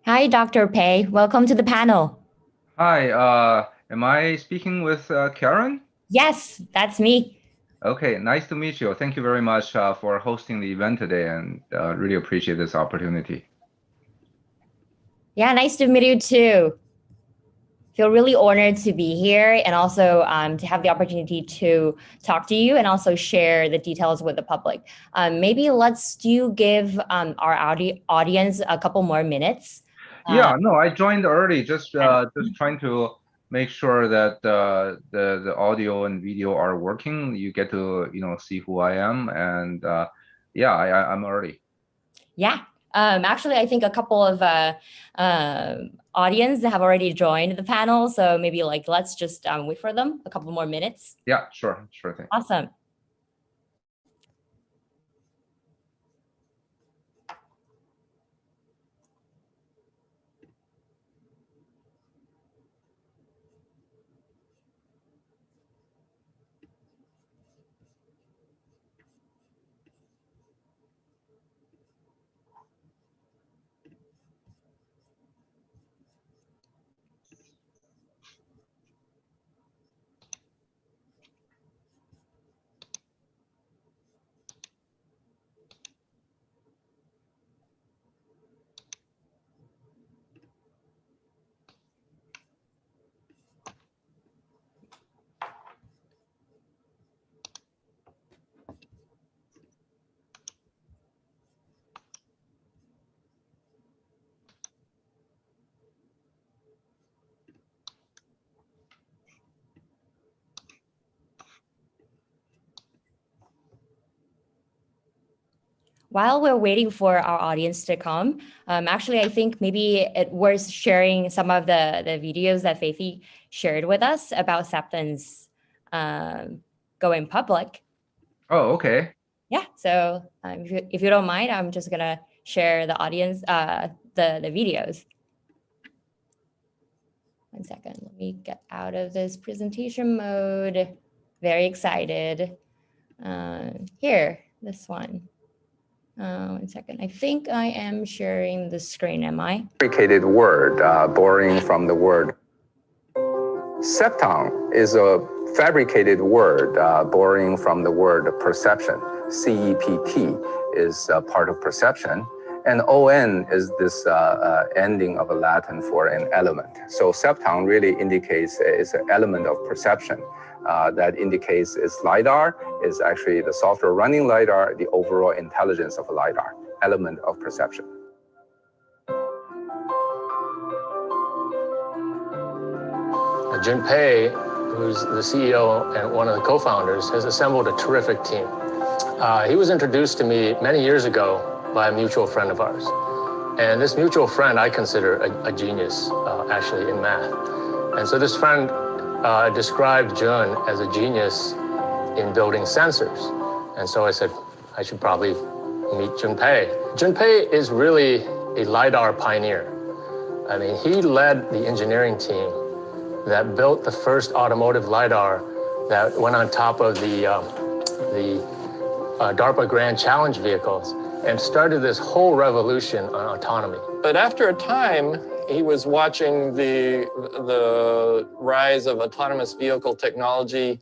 Hi, Dr. Pei. Welcome to the panel. Hi, am I speaking with Karen? Yes, that's me. Okay, nice to meet you. Thank you very much for hosting the event today and really appreciate this opportunity. Yeah, nice to meet you too. Feel really honored to be here and also to have the opportunity to talk to you and also share the details with the public. Maybe let's give our audience a couple more minutes. Uh, Yeah, no, I joined early, just trying to make sure that the audio and video are working. You get to see who I am, and yeah, I'm early. yeah, actually, I think a couple of audience have already joined the panel, so maybe let's just wait for them a couple more minutes. Yeah, sure thing. Awesome. While we're waiting for our audience to come, actually, I think maybe it worth sharing some of the videos that Faithy shared with us about Cepton's going public. Oh, okay. Yeah, so if you don't mind, I'm just gonna share the audience, the videos. 1 second, let me get out of this presentation mode. Very excited. Here, this one. 1 second. I think I am sharing the screen, am I? Fabricated word, borrowing from the word. Cepton is a fabricated word, borrowing from the word perception. CEPT is part of perception. And ON is this ending of a Latin for an element. So Cepton really indicates is an element of perception. That indicates is LiDAR, is actually the software running LiDAR, the overall intelligence of a LiDAR, element of perception. Jun Pei, who's the CEO and one of the co-founders, has assembled a terrific team. He was introduced to me many years ago by a mutual friend of ours. And this mutual friend I consider a genius, actually, in math. And so this friend described Jun as a genius in building sensors. And so I said, I should probably meet Jun Pei. Jun Pei is really a LiDAR pioneer. I mean, he led the engineering team that built the first automotive LiDAR that went on top of the DARPA Grand Challenge vehicles and started this whole revolution on autonomy. But after a time, he was watching the rise of autonomous vehicle technology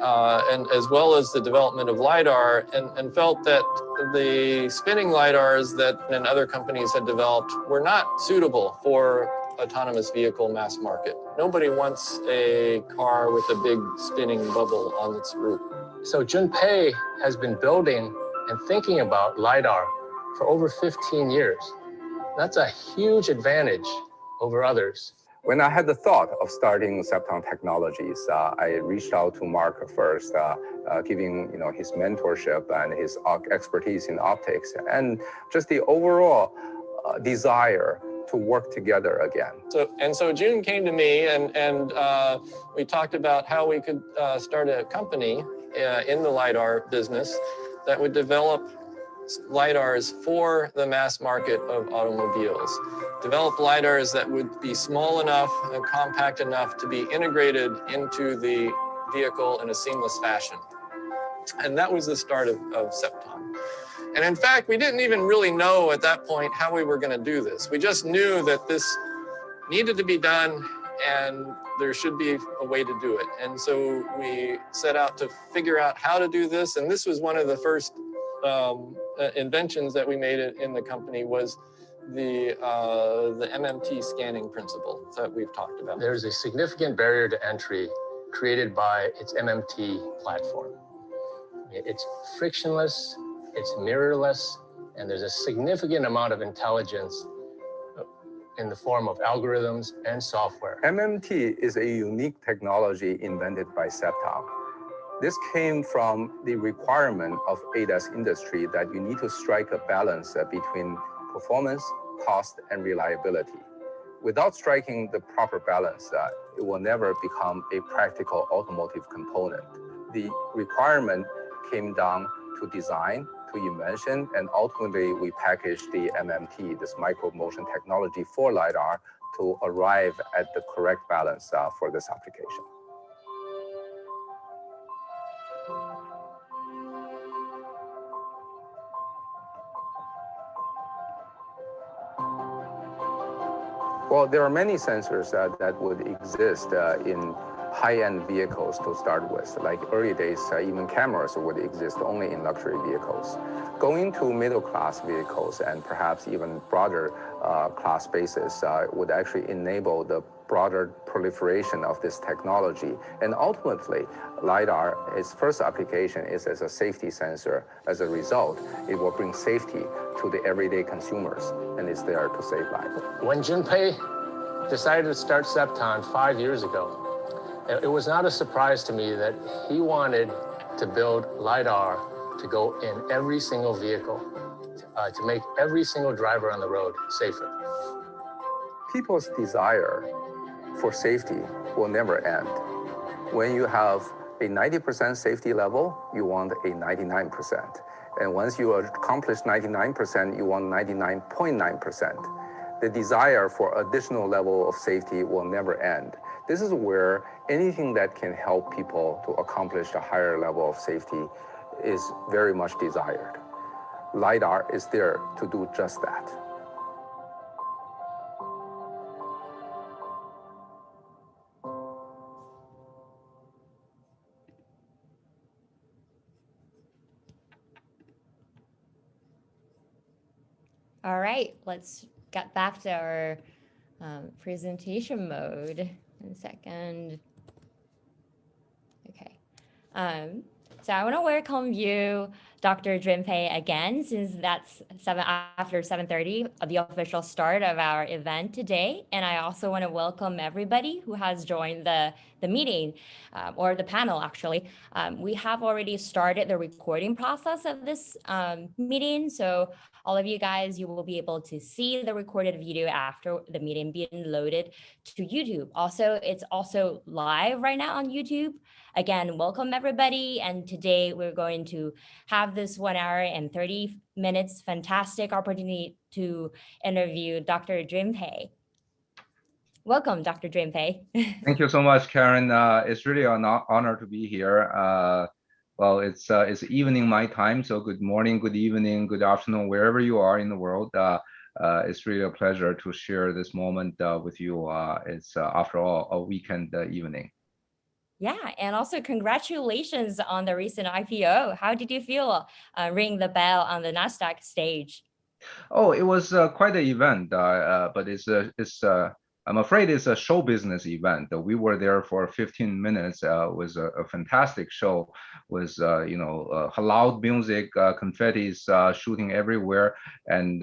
and as well as the development of LiDAR and felt that the spinning LiDARs that other companies had developed were not suitable for autonomous vehicle mass market. Nobody wants a car with a big spinning bubble on its roof. So Jun Pei has been building and thinking about LiDAR for over 15 years. That's a huge advantage over others. When I had the thought of starting Cepton Technologies, I reached out to Mark first, giving his mentorship and his expertise in optics, and just the overall desire to work together again. So Jun came to me and we talked about how we could start a company in the LiDAR business that would develop LiDARs for the mass market of automobiles. Develop LiDARs that would be small enough and compact enough to be integrated into the vehicle in a seamless fashion. And that was the start of Cepton. And in fact, we didn't even really know at that point how we were going to do this. We just knew that this needed to be done and there should be a way to do it. And so we set out to figure out how to do this. And this was one of the first inventions that we made in the company, was the Mmt Scanning Principle that we've talked about. There's a significant barrier to entry created by its MMT platform. It's frictionless, it's mirrorless, and there's a significant amount of intelligence in the form of algorithms and software. MMT is a unique technology invented by Cepton. This came from the requirement of ADAS industry that you need to strike a balance between performance, cost, and reliability. Without striking the proper balance, it will never become a practical automotive component. The requirement came down to design, to invention, and ultimately we packaged the MMT, this micro motion technology for LiDAR, to arrive at the correct balance for this application. Well, there are many sensors that would exist in high-end vehicles to start with. Like early days, even cameras would exist only in luxury vehicles. Going to middle-class vehicles and perhaps even broader class spaces would actually enable the broader proliferation of this technology. And ultimately, LiDAR, its first application is as a safety sensor. As a result, it will bring safety to the everyday consumers, and it's there to save lives. When Jun Pei decided to start Cepton 5 years ago, it was not a surprise to me that he wanted to build LiDAR to go in every single vehicle, to make every single driver on the road safer. People's desire for safety will never end. When you have a 90% safety level, you want a 99%. And once you accomplish 99%, you want 99.9%. The desire for additional level of safety will never end. This is where anything that can help people to accomplish a higher level of safety is very much desired. LiDAR is there to do just that. All right, let's get back to our presentation mode in a second. Okay. So I want to welcome you, Dr. Jun Pei, again, since that's after 7:30 of the official start of our event today. And I also want to welcome everybody who has joined the meeting or the panel, actually. We have already started the recording process of this meeting. So all of you guys, you will be able to see the recorded video after the meeting being loaded to YouTube. Also, it's also live right now on YouTube. Again, welcome everybody. And today we're going to have this 1 hour and 30 minutes fantastic opportunity to interview Dr. Jun Pei. Welcome, Dr. Jun Pei. Thank you so much, Karen. It's really an honor to be here. Well, it's evening my time, so good morning, good evening, good afternoon, wherever you are in the world. It's really a pleasure to share this moment with you. It's after all a weekend evening. Yeah, and also congratulations on the recent IPO. How did you feel ringing the bell on the NASDAQ stage? Oh, it was quite an event, but I'm afraid it's a show business event. We were there for 15 minutes. It was a fantastic show with loud music, confettis shooting everywhere, and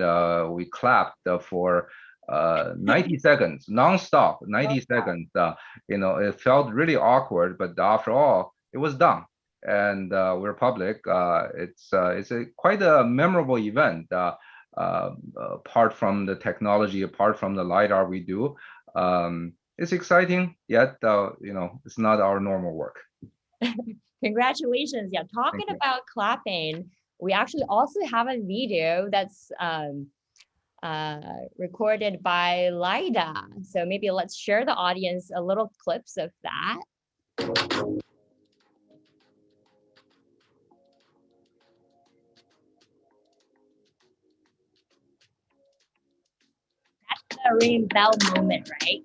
we clapped for 90 seconds, non-stop, 90 seconds. It felt really awkward, but after all, it was done, and we're public. It's quite a memorable event. Apart from the technology, apart from the LiDAR we do, it's exciting, yet it's not our normal work. Congratulations. Yeah, talking about clapping, we actually also have a video that's recorded by Lida. So maybe let's share the audience a little clips of that. a ring bell moment, right?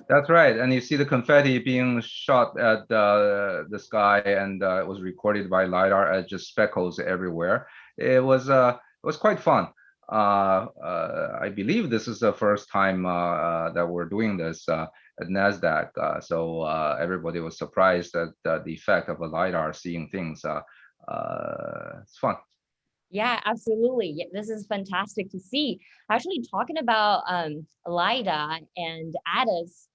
That's right. And you see the confetti being shot at the sky, and it was recorded by LiDAR as just speckles everywhere. It was quite fun. I believe this is the first time that we're doing this at NASDAQ. So everybody was surprised at the effect of a LiDAR seeing things. It's fun. Yeah, absolutely. Yeah, this is fantastic to see. Actually, talking about Lida and ADAS,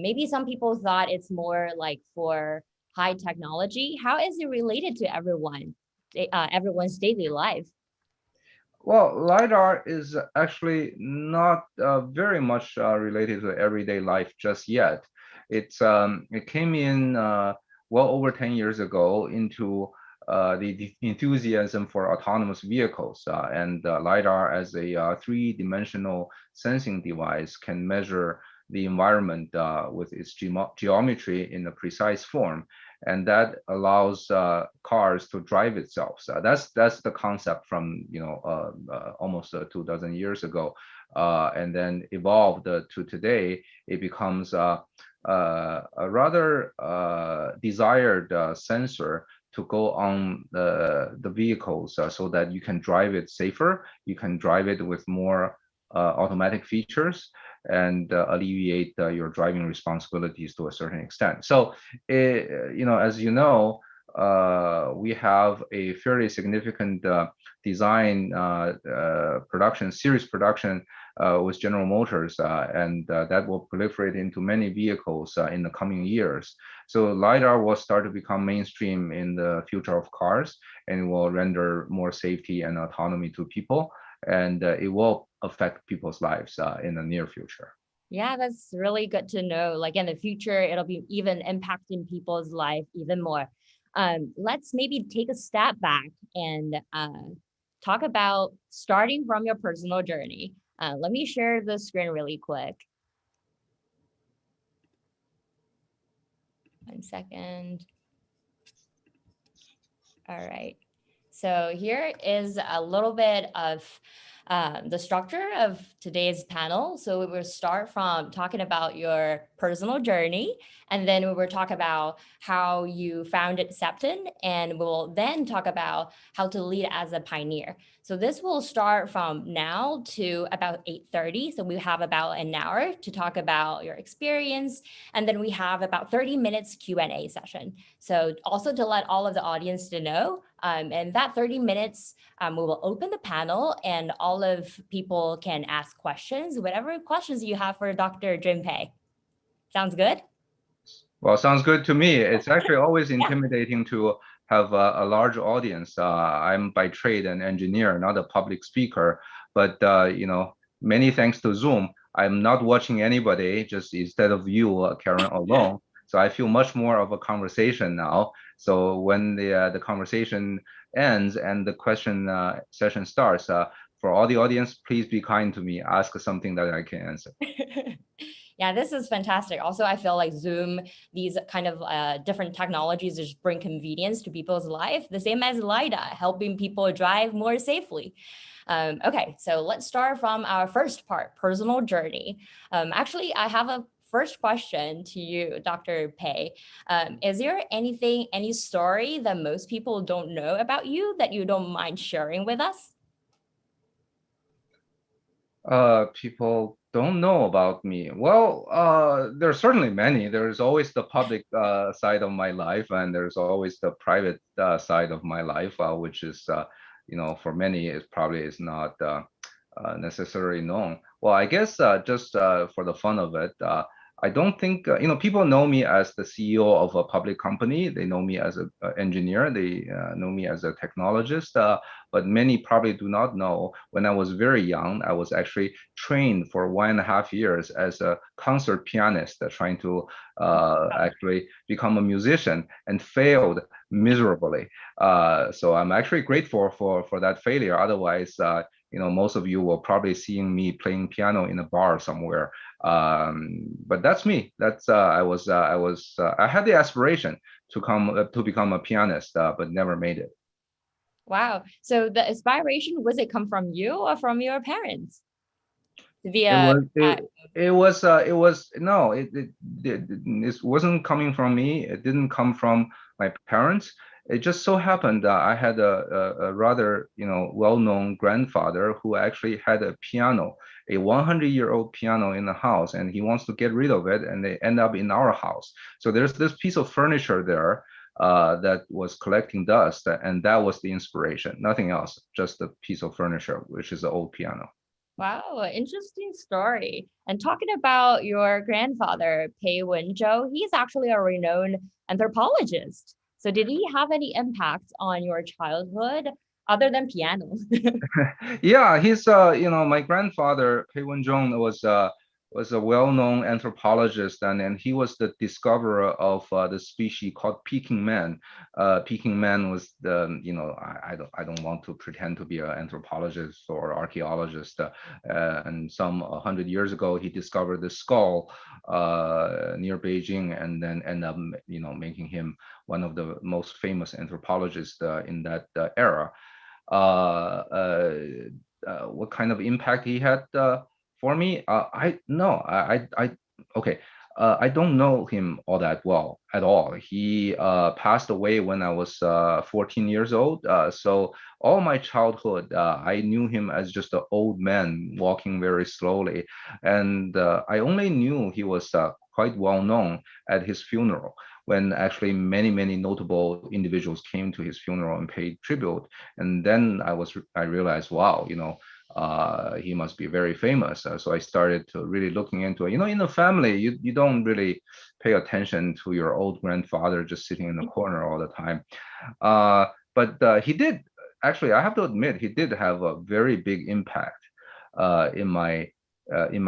maybe some people thought it's more like for high technology. How is it related to everyone's daily life? Well, LiDAR is actually not very much related to everyday life just yet. It came in well over 10 years ago into the enthusiasm for autonomous vehicles, and LiDAR as a three-dimensional sensing device can measure the environment with its geometry in a precise form, and that allows cars to drive itself. So that's the concept from almost 2 dozen years ago, and then evolved to today. It becomes a rather desired sensor to go on the vehicles, so that you can drive it safer, you can drive it with more automatic features, and alleviate your driving responsibilities to a certain extent. So, as you know, we have a fairly significant design series production with General Motors, and that will proliferate into many vehicles in the coming years. So LiDAR will start to become mainstream in the future of cars, and will render more safety and autonomy to people, and it will affect people's lives in the near future. Yeah, that's really good to know. Like in the future, it'll be even impacting people's life even more. Let's maybe take a step back and talk about starting from your personal journey. Let me share the screen really quick. 1 second. All right. So here is a little bit of the structure of today's panel. So we will start from talking about your personal journey, and then we will talk about how you founded Cepton, and we'll then talk about how to lead as a pioneer. So this will start from now to about 8:30. So we have about an hour to talk about your experience, and then we have about 30 minutes Q&A session. So also to let all of the audience to know, and that 30 minutes, we will open the panel and all of people can ask questions, whatever questions you have for Dr. Jun Pei. Sounds good? Well, sounds good to me. It's actually always intimidating to have a large audience. I'm by trade an engineer, not a public speaker, but many thanks to Zoom, I'm not watching anybody, just instead of you, Karen, alone. So I feel much more of a conversation now. So when the conversation ends and the question session starts, for all the audience, please be kind to me. Ask something that I can answer. Yeah, this is fantastic. Also, I feel like Zoom, these kind of different technologies just bring convenience to people's life, the same as Lida, helping people drive more safely. Okay, so let's start from our first part, personal journey. Actually, I have a first question to you, Dr. Pei. Is there any story that most people don't know about you that you don't mind sharing with us? People don't know about me. Well, there's certainly many. There's always the public side of my life, and there's always the private side of my life, which is, for many, it probably is not necessarily known. Well, I guess just for the fun of it, I don't think, people know me as the CEO of a public company. They know me as an engineer. They know me as a technologist. But many probably do not know, when I was very young, I was actually trained for 1.5 years as a concert pianist, trying to actually become a musician, and failed miserably. So I'm actually grateful for that failure. Otherwise, most of you will probably seeing me playing piano in a bar somewhere. But that's me. That's I had the aspiration to become a pianist, but never made it. Wow. So the inspiration, was it come from you or from your parents? to be It a was no, it wasn't coming from me. It didn't come from my parents. It just so happened that I had a rather, well-known grandfather who actually had a piano, a 100-year-old piano in the house, and he wants to get rid of it, and they end up in our house. So there's this piece of furniture there that was collecting dust, and that was the inspiration. Nothing else, just a piece of furniture, which is an old piano. Wow, interesting story. And talking about your grandfather, Pei Wenzhou, he's actually a renowned anthropologist. So did he have any impact on your childhood other than piano? Yeah, he's my grandfather Pei Wenzhong was a well-known anthropologist, and he was the discoverer of the species called Peking man. Peking man was the, I don't want to pretend to be an anthropologist or archaeologist, and some 100 years ago he discovered the skull near Beijing, and then end up making him one of the most famous anthropologists in that era. What kind of impact he had for me? I no, I okay. I don't know him all that well at all. He passed away when I was 14 years old. So all my childhood, I knew him as just an old man walking very slowly, and I only knew he was quite well known at his funeral, when actually many notable individuals came to his funeral and paid tribute. And then I realized, wow, he must be very famous. So I started to really looking into it. In the family, you don't really pay attention to your old grandfather just sitting in the corner all the time. But he did, actually, I have to admit, he did have a very big impact in my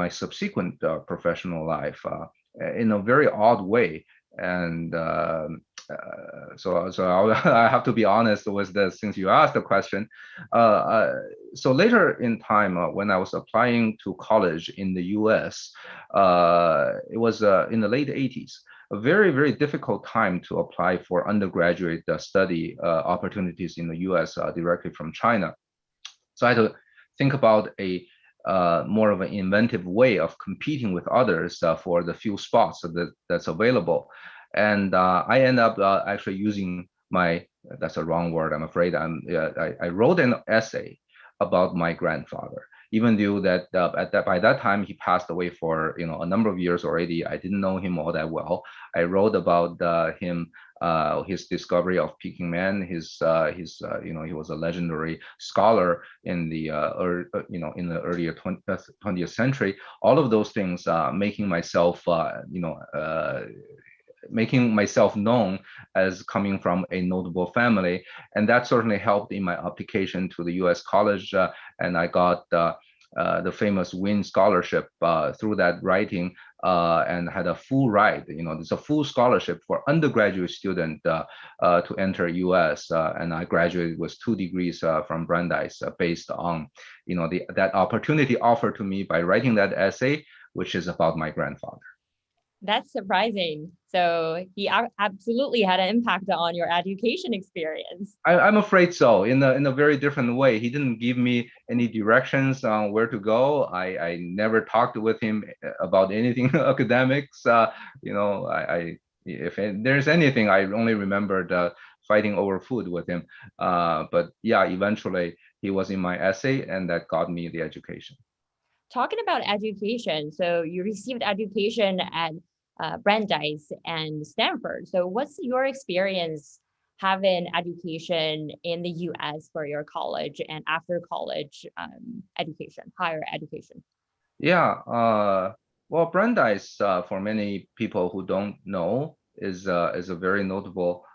subsequent professional life in a very odd way. And so I have to be honest with this, since you asked the question. So later in time, when I was applying to college in the US, it was in the late 80s, a very difficult time to apply for undergraduate study opportunities in the US directly from China. So I had to think about a more of an inventive way of competing with others for the few spots that's available. And I end up actually using that's a wrong word, I'm afraid. I wrote an essay about my grandfather, even though that by that time he passed away for a number of years already. I didn't know him all that well. I wrote about him, his discovery of Peking man, he was a legendary scholar in the in the earlier 20th century. All of those things making myself known as coming from a notable family, and that certainly helped in my application to the U.S. college, and I got the famous Win Scholarship through that writing, and had a full ride. There's a full scholarship for undergraduate student to enter U.S. And I graduated with 2 degrees from Brandeis based on that opportunity offered to me by writing that essay, which is about my grandfather. That's surprising. So he absolutely had an impact on your education experience. I'm afraid so, in a very different way. He didn't give me any directions on where to go. I never talked with him about anything academics. If there's anything, I only remembered fighting over food with him. But yeah, eventually he was in my essay, and that got me the education. Talking about education, so you received education at Brandeis and Stanford. So what's your experience having education in the US for your college and after college education, higher education? Yeah, well, Brandeis, for many people who don't know, is a very notable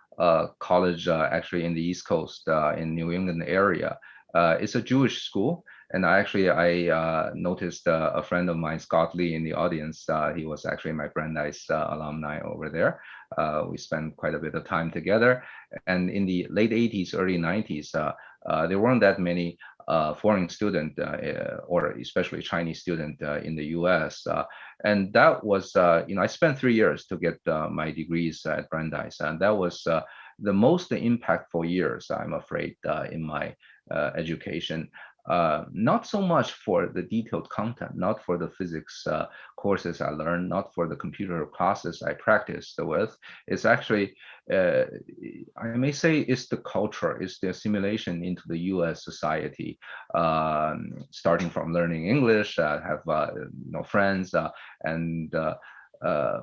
college actually in the East Coast, in New England area. It's a Jewish school. And I noticed a friend of mine, Scott Lee, in the audience. He was actually my Brandeis alumni over there. We spent quite a bit of time together. And in the late 80s, early 90s, there weren't that many foreign students, or especially Chinese students in the US. And that was, I spent 3 years to get my degrees at Brandeis. And that was the most impactful years, I'm afraid, in my education. not so much for the detailed content, not for the physics courses I learned, not for the computer classes I practiced with. It's actually, I may say, it's the culture, it's the assimilation into the US society, starting from learning English, have friends,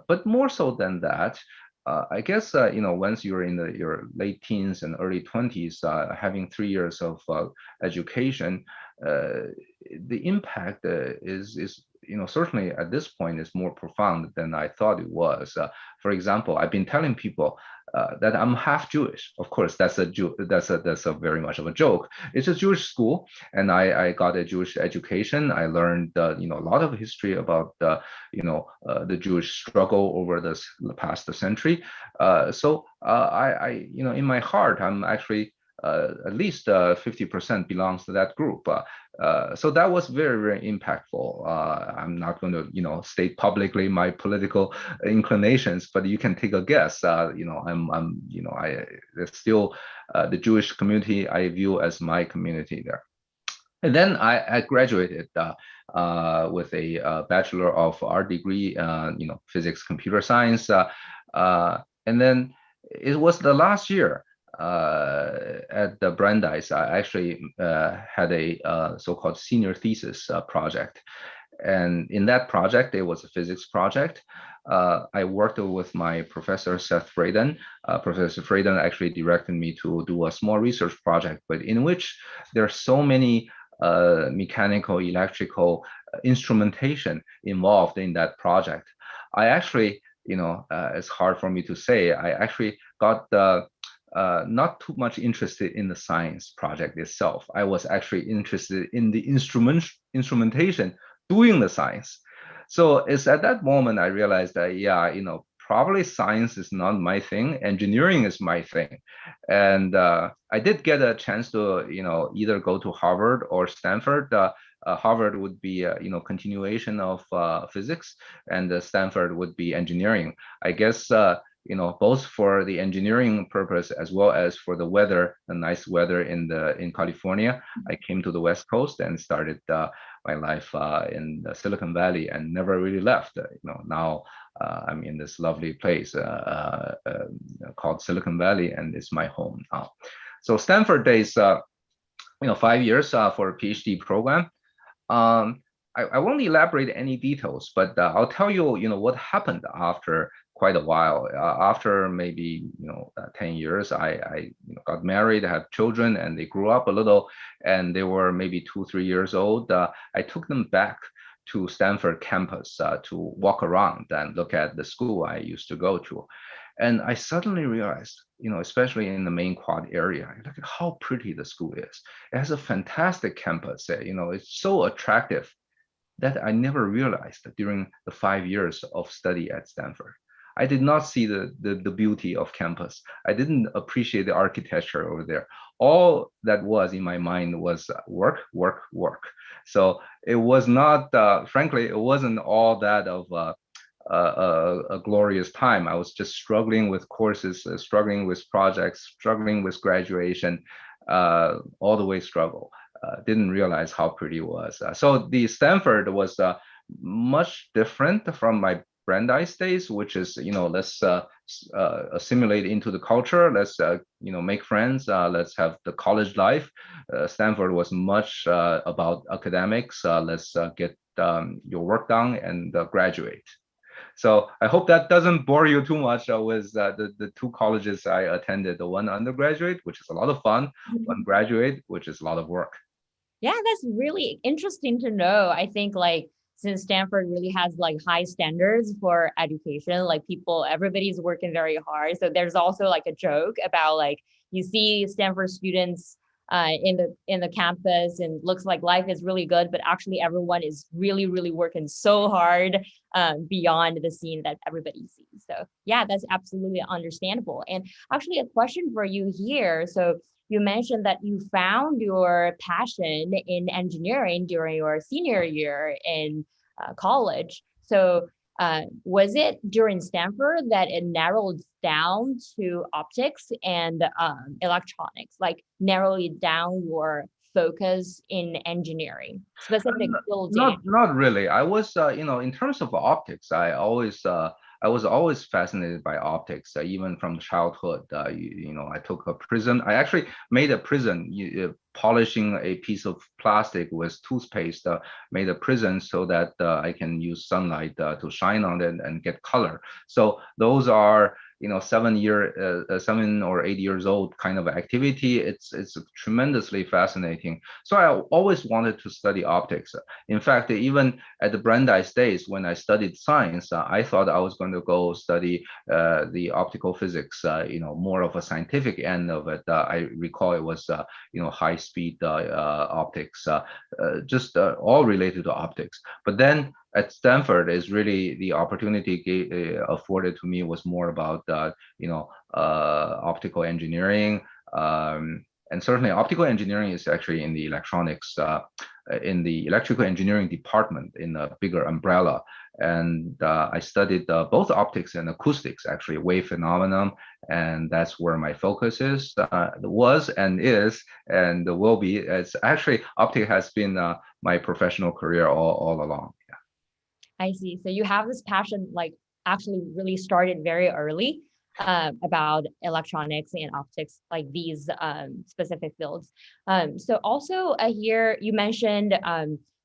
but more so than that, I guess, once you're in your late teens and early 20s, having 3 years of education, the impact is certainly at this point is more profound than I thought it was. For example, I've been telling people that I'm half Jewish. Of course, that's a very much of a joke. It's a Jewish school, and I got a Jewish education. I learned a lot of history about the Jewish struggle over the past century. So I in my heart, I'm actually at least 50% belongs to that group. So that was very, very impactful. I'm not going to, state publicly my political inclinations, but you can take a guess. There's still the Jewish community I view as my community there. And then I graduated with a Bachelor of Art degree, physics, computer science. And then it was the last year at the Brandeis. I actually had a so-called senior thesis project. And in that project, it was a physics project. I worked with my professor, Seth Freyden. Professor Freyden actually directed me to do a small research project, but in which there are so many mechanical, electrical instrumentation involved in that project. I actually, it's hard for me to say, I actually got not too much interested in the science project itself. I was actually interested in the instrumentation doing the science. So it's at that moment I realized that, probably science is not my thing. Engineering is my thing. And I did get a chance to, either go to Harvard or Stanford. Harvard would be, continuation of physics, and Stanford would be engineering. I guess, both for the engineering purpose as well as for the weather, the nice weather in California, I came to the West Coast and started my life in the Silicon Valley and never really left. Now I'm in this lovely place called Silicon Valley, and it's my home now. So Stanford days, 5 years for a PhD program. I won't elaborate any details, but I'll tell you, what happened after quite a while. After maybe 10 years, I got married, had children, and they grew up a little, and they were maybe 2-3 years old. I took them back to Stanford campus to walk around and look at the school I used to go to. And I suddenly realized, especially in the main quad area, look at how pretty the school is. It has a fantastic campus. It's so attractive that I never realized during the 5 years of study at Stanford. I did not see the beauty of campus. I didn't appreciate the architecture over there. All that was in my mind was work, work, work. So it was not, frankly, it wasn't all that of a glorious time. I was just struggling with courses, struggling with projects, struggling with graduation, all the way struggle. Didn't realize how pretty it was. So the Stanford was much different from my Brandeis days, which is, let's assimilate into the culture. Let's, make friends. Let's have the college life. Stanford was much about academics. Let's get your work done and graduate. So I hope that doesn't bore you too much with the two colleges I attended. The one undergraduate, which is a lot of fun, one graduate, which is a lot of work. Yeah, that's really interesting to know. I think since Stanford really has high standards for education, everybody's working very hard. So there's also a joke about you see Stanford students in the campus and looks like life is really good, but actually everyone is really, really working so hard beyond the scene that everybody sees. So yeah, that's absolutely understandable. And actually a question for you here. So you mentioned that you found your passion in engineering during your senior year in college. So was it during Stanford that it narrowed down to optics and electronics, narrowed down your focus in engineering, specific fields? Not really. I was, in terms of optics, I was always fascinated by optics, even from childhood. I took a prism. I actually made a prism, polishing a piece of plastic with toothpaste, made a prism so that I can use sunlight to shine on it and get color. So those are 7 or 8 years old kind of activity. It's tremendously fascinating. So I always wanted to study optics. In fact, even at the Brandeis days when I studied science, I thought I was going to go study the optical physics, more of a scientific end of it. I recall it was high speed optics, just all related to optics. But then at Stanford is really the opportunity afforded to me was more about optical engineering, and certainly optical engineering is actually in the electronics, in the electrical engineering department in a bigger umbrella. And I studied both optics and acoustics, actually wave phenomenon, and that's where my focus was and is and will be. It's actually optics has been my professional career all along. I see. So you have this passion, like actually really started very early about electronics and optics, like these specific fields. So also here you mentioned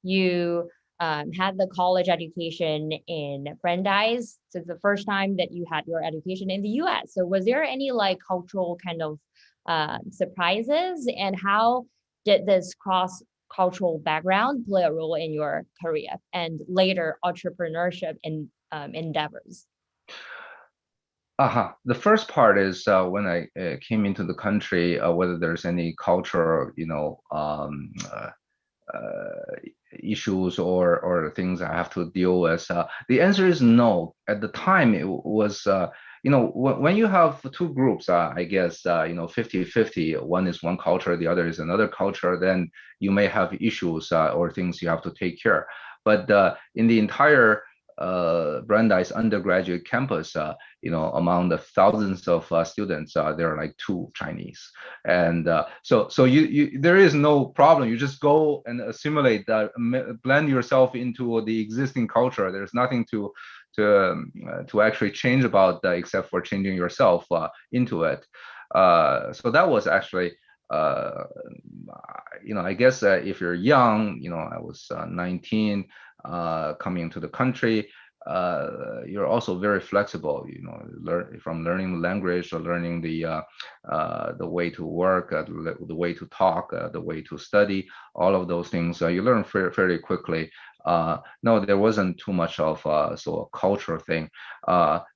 you had the college education in Brandeis. So it's the first time that you had your education in the US. So was there any like cultural kind of surprises, and how did this cultural background play a role in your career and later entrepreneurship and endeavors? The first part is when I came into the country, whether there's any cultural, issues or things I have to deal with. The answer is no. At the time, it was, when you have two groups, I guess, 50-50, one is one culture, the other is another culture, then you may have issues or things you have to take care. But in the entire Brandeis undergraduate campus, among the thousands of students, there are like 2 Chinese, and so there is no problem. You just go and assimilate, blend yourself into the existing culture. There's nothing to actually change about except for changing yourself into it. So that was actually. I guess if you're young, I was 19, coming to the country, you're also very flexible. Learning the language or learning the way to work, the way to talk, the way to study. All of those things you learn fairly quickly. No, there wasn't too much of a cultural thing.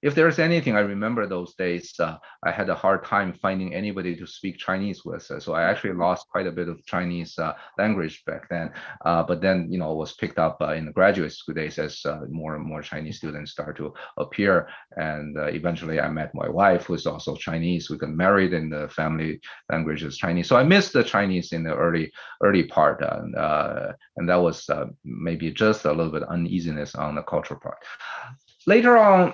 If there's anything, I remember those days, I had a hard time finding anybody to speak Chinese with. So I actually lost quite a bit of Chinese language back then. But then, it was picked up in the graduate school days as more and more Chinese students start to appear. And eventually I met my wife, who's also Chinese. We got married and the family language is Chinese. So I missed the Chinese in the early part. And that was maybe just a little bit uneasiness on the cultural part. Later on,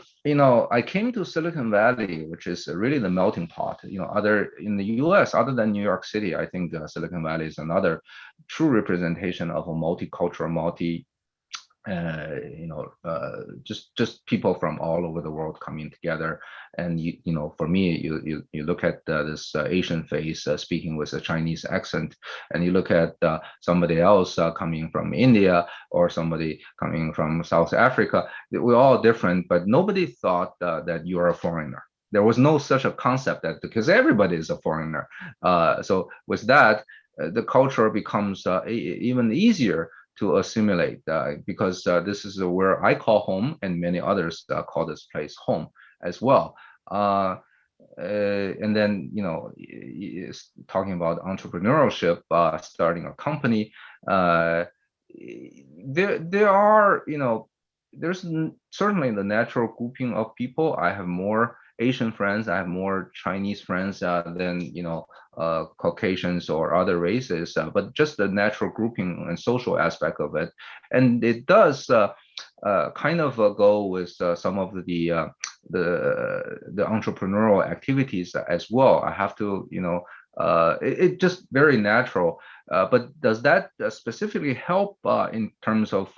I came to Silicon Valley, which is really the melting pot. In the U.S., other than New York City, I think Silicon Valley is another true representation of a multicultural, just people from all over the world coming together. And for me, you look at this Asian face speaking with a Chinese accent, and you look at somebody else coming from India or somebody coming from South Africa. We're all different, but nobody thought that you are a foreigner. There was no such a concept because everybody is a foreigner. So with that, the culture becomes even easier to assimilate, because this is where I call home, and many others call this place home as well. And then, talking about entrepreneurship, starting a company, there are, there's certainly the natural grouping of people. I have more Asian friends, I have more Chinese friends than Caucasians or other races, but just the natural grouping and social aspect of it, and it does kind of go with some of the entrepreneurial activities as well. I have to, it's just very natural. But does that specifically help in terms of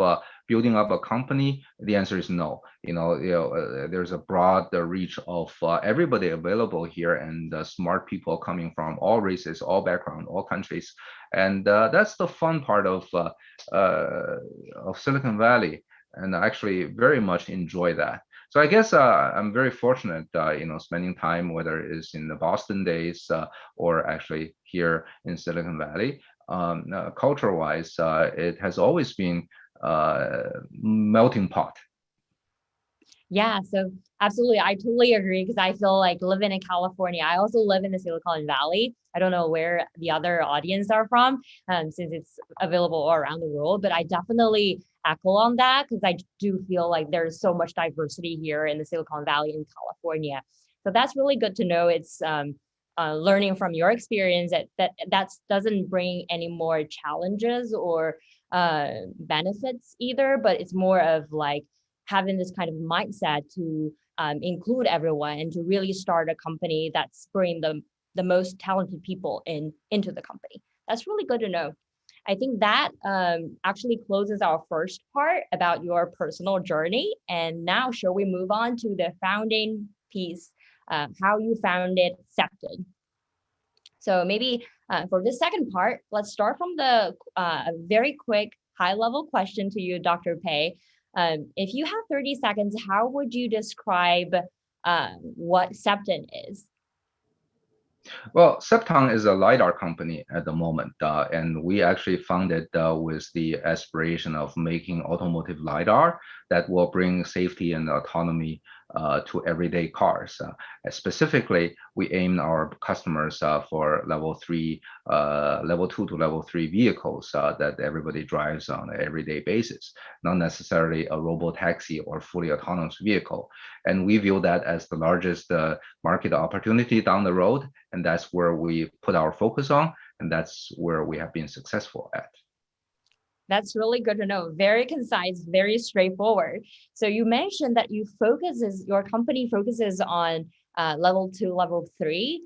building up a company? The answer is no. There's a broad reach of everybody available here, and smart people coming from all races, all backgrounds, all countries, and that's the fun part of Silicon Valley, and I actually very much enjoy that. So I guess I'm very fortunate, spending time, whether it's in the Boston days or actually here in Silicon Valley. Culture-wise, it has always been melting pot. Yeah, so absolutely. I totally agree because I feel like living in California, I also live in the Silicon Valley. I don't know where the other audience are from, since it's available all around the world, but I definitely echo on that because I do feel like there's so much diversity here in the Silicon Valley in California. So that's really good to know. It's learning from your experience that doesn't bring any more challenges or benefits either, but it's more of like having this kind of mindset to include everyone and to really start a company that's bringing the most talented people into the company. That's really good to know. I think that actually closes our first part about your personal journey. And now shall we move on to the founding piece, how you founded Cepton. So maybe for the second part, let's start from the very quick high-level question to you, Dr. Pei. If you have 30 seconds, how would you describe what Cepton is? Well, Cepton is a LiDAR company at the moment, and we actually founded with the aspiration of making automotive LiDAR that will bring safety and autonomy to everyday cars. Specifically, we aim our customers for level 2 to level 3 vehicles that everybody drives on an everyday basis, not necessarily a robo-taxi or fully autonomous vehicle. And we view that as the largest market opportunity down the road, and that's where we put our focus on, and that's where we have been successful at. That's really good to know. Very concise, very straightforward. So you mentioned that your company focuses on level 2, level 3.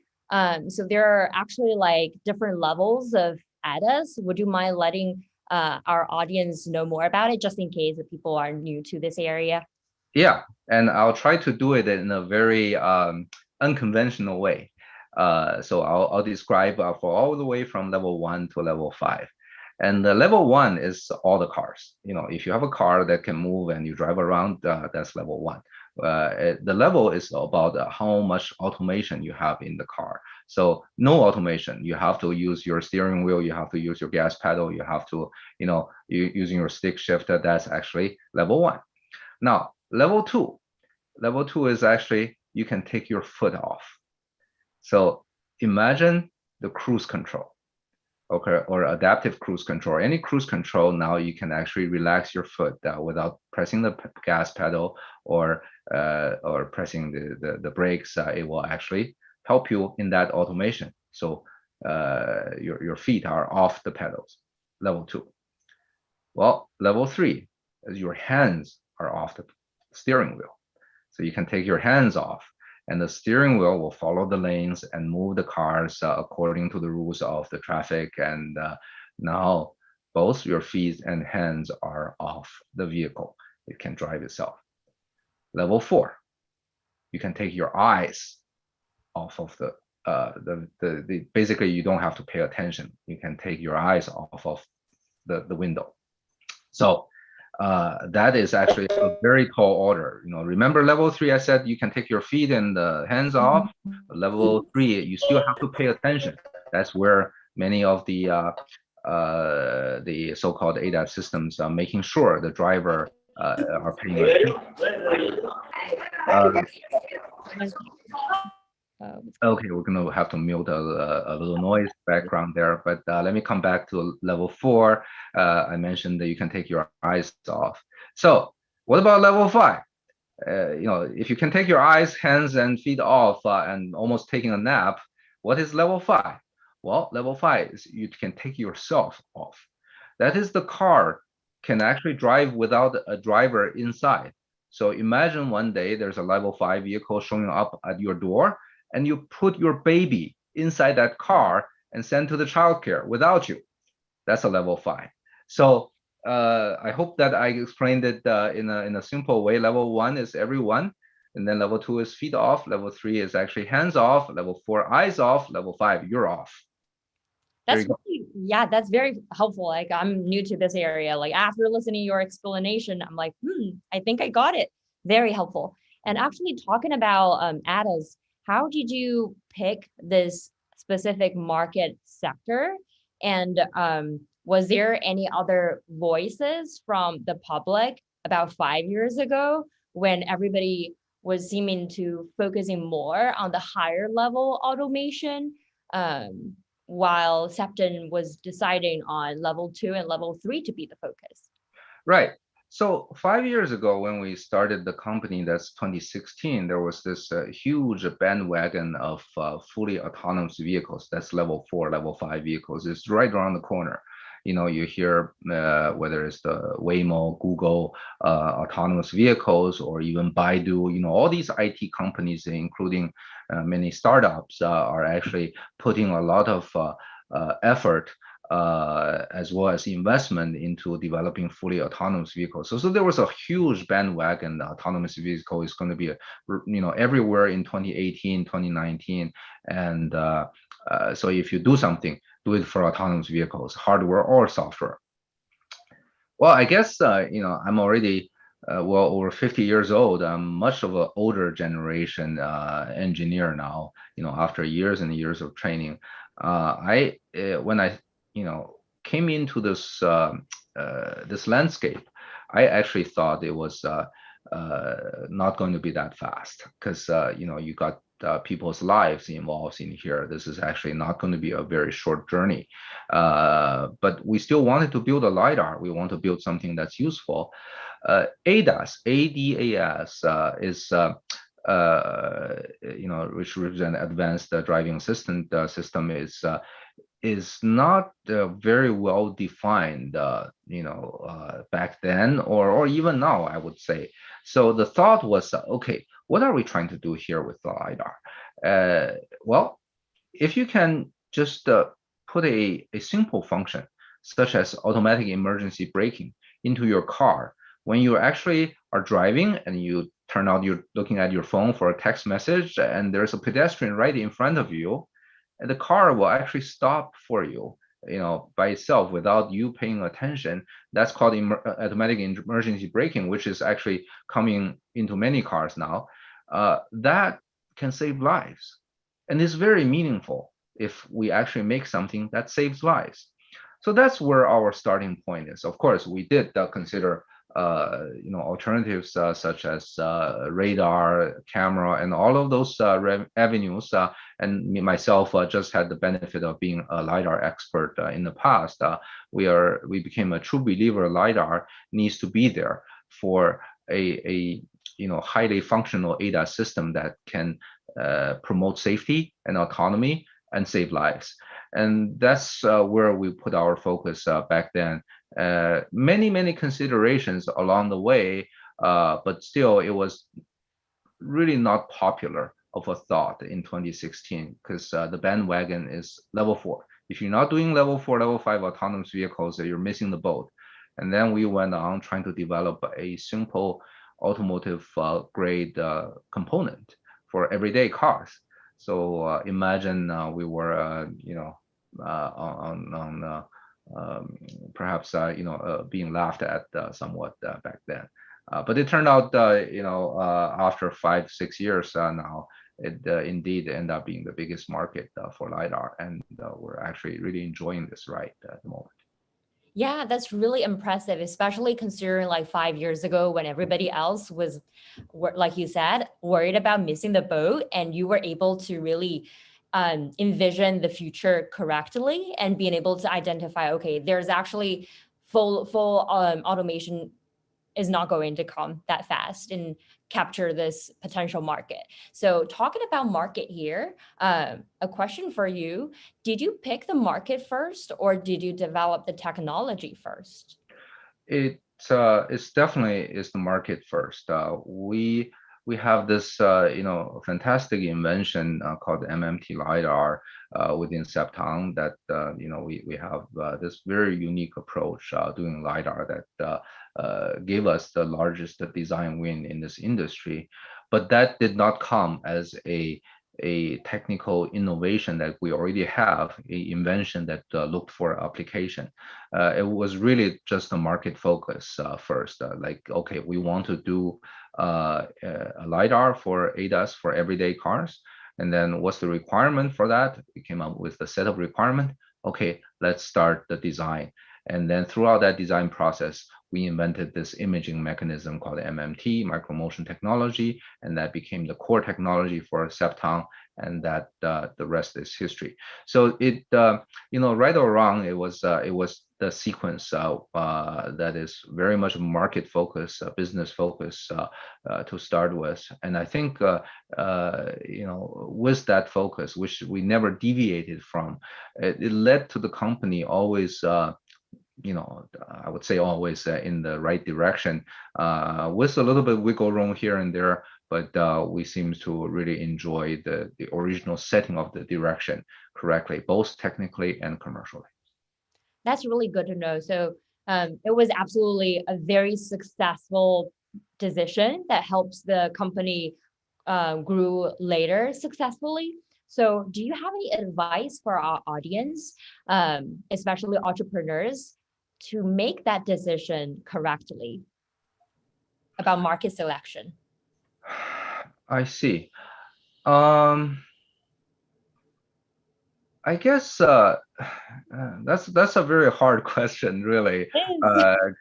So there are actually like different levels of ADAS. Would you mind letting our audience know more about it, just in case the people are new to this area? Yeah, and I'll try to do it in a very unconventional way. So I'll describe for all the way from level 1 to level 5. And the level 1 is all the cars. If you have a car that can move and you drive around, that's level 1. The level is about how much automation you have in the car. So no automation. You have to use your steering wheel. You have to use your gas pedal. You have to, using your stick shift. That's actually level 1. Now, level 2. Level 2 is actually you can take your foot off. So imagine the cruise control. Okay, or adaptive cruise control. Any cruise control now, you can actually relax your foot without pressing the gas pedal or pressing the brakes. It will actually help you in that automation. So your feet are off the pedals. Level 2. Well, level 3 is your hands are off the steering wheel. So you can take your hands off, and the steering wheel will follow the lanes and move the cars according to the rules of the traffic. And now both your feet and hands are off the vehicle. It can drive itself. Level 4, you can take your eyes off of basically you don't have to pay attention. You can take your eyes off of the window. So that is actually a very tall order. Remember level 3, I said you can take your feet and the hands off. Level 3, you still have to pay attention. That's where many of the so-called ADAS systems are making sure the driver are paying attention. Okay, we're going to have to mute a little noise background there, but let me come back to level 4. I mentioned that you can take your eyes off. So what about level 5? If you can take your eyes, hands, and feet off and almost taking a nap, what is level 5? Well, level 5 is you can take yourself off. That is, the car can actually drive without a driver inside. So imagine one day there's a level 5 vehicle showing up at your door, and you put your baby inside that car and send to the childcare without you. That's a level 5. So I hope that I explained it in a simple way. Level 1 is everyone, and then level 2 is feet off. Level 3 is actually hands off. Level 4, eyes off. Level 5, you're off. That's really, yeah, that's very helpful. Like, I'm new to this area. Like, after listening to your explanation, I'm like, I think I got it. Very helpful. And actually talking about ADAS, how did you pick this specific market sector? And was there any other voices from the public about 5 years ago when everybody was seeming to focusing more on the higher level automation? While Cepton was deciding on level 2 and level 3 to be the focus. Right. So 5 years ago, when we started the company, that's 2016, there was this huge bandwagon of fully autonomous vehicles. That's level 4, level 5 vehicles. It's right around the corner. You know, you hear whether it's the Waymo, Google, autonomous vehicles, or even Baidu, you know, all these IT companies, including many startups, are actually putting a lot of effort as well as investment into developing fully autonomous vehicles. So there was a huge bandwagon. The autonomous vehicle is going to be, everywhere in 2018, 2019. And so if you do something, do it for autonomous vehicles, hardware or software. Well, I guess, I'm already well over 50 years old. I'm much of an older generation engineer now, after years and years of training. When I came into this this landscape, I actually thought it was not going to be that fast, because you got people's lives involved in here. This is actually not going to be a very short journey, but we still wanted to build a LiDAR. We want to build something that's useful. ADAS, ADAS is which represent advanced driving assistant system, is not very well defined, back then, or even now, I would say. So the thought was, okay, what are we trying to do here with the LiDAR? Well, if you can just put a simple function, such as automatic emergency braking, into your car, when you actually are driving and you turn out you're looking at your phone for a text message and there's a pedestrian right in front of you, and the car will actually stop for you, by itself without you paying attention. That's called automatic emergency braking, which is actually coming into many cars now. That can save lives, and is very meaningful if we actually make something that saves lives. So that's where our starting point is. Of course, we did consider alternatives such as radar, camera, and all of those avenues. And me, myself, just had the benefit of being a LiDAR expert in the past. We became a true believer LiDAR needs to be there for a highly functional ADAS system that can promote safety and autonomy and save lives. And that's where we put our focus back then. Many considerations along the way, but still it was really not popular of a thought in 2016, because the bandwagon is level 4. If you're not doing level 4, level 5 autonomous vehicles, you're missing the boat. And then we went on trying to develop a simple automotive grade component for everyday cars. So imagine we were, perhaps being laughed at somewhat back then, but it turned out after 5-6 years now, it indeed ended up being the biggest market for LiDAR, and we're actually really enjoying this ride at the moment. Yeah, that's really impressive, especially considering like 5 years ago when everybody else was, like you said, worried about missing the boat, and you were able to really envision the future correctly and being able to identify, okay, there's actually full automation is not going to come that fast and capture this potential market. So talking about market here, a question for you: did you pick the market first, or did you develop the technology first? It's definitely is the market first. We we have this fantastic invention called MMT LiDAR within Cepton that we have this very unique approach doing LiDAR that gave us the largest design win in this industry. But that did not come as a technical innovation that we already have, a invention that looked for application. It was really just a market focus first. Like, okay, we want to do a LiDAR for ADAS for everyday cars. And then what's the requirement for that? We came up with the set of requirement. Okay, let's start the design. And then throughout that design process, we invented this imaging mechanism called MMT, micromotion technology, and that became the core technology for Cepton, and that the rest is history. So it, right or wrong, it was the sequence that is very much market focus, business focus to start with. And I think, with that focus, which we never deviated from, it led to the company always I would say always in the right direction, with a little bit wiggle room here and there, but we seem to really enjoy the original setting of the direction correctly, both technically and commercially. That's really good to know. So it was absolutely a very successful decision that helps the company grew later successfully. So do you have any advice for our audience, especially entrepreneurs, to make that decision correctly about market selection? I see. I guess that's a very hard question, really,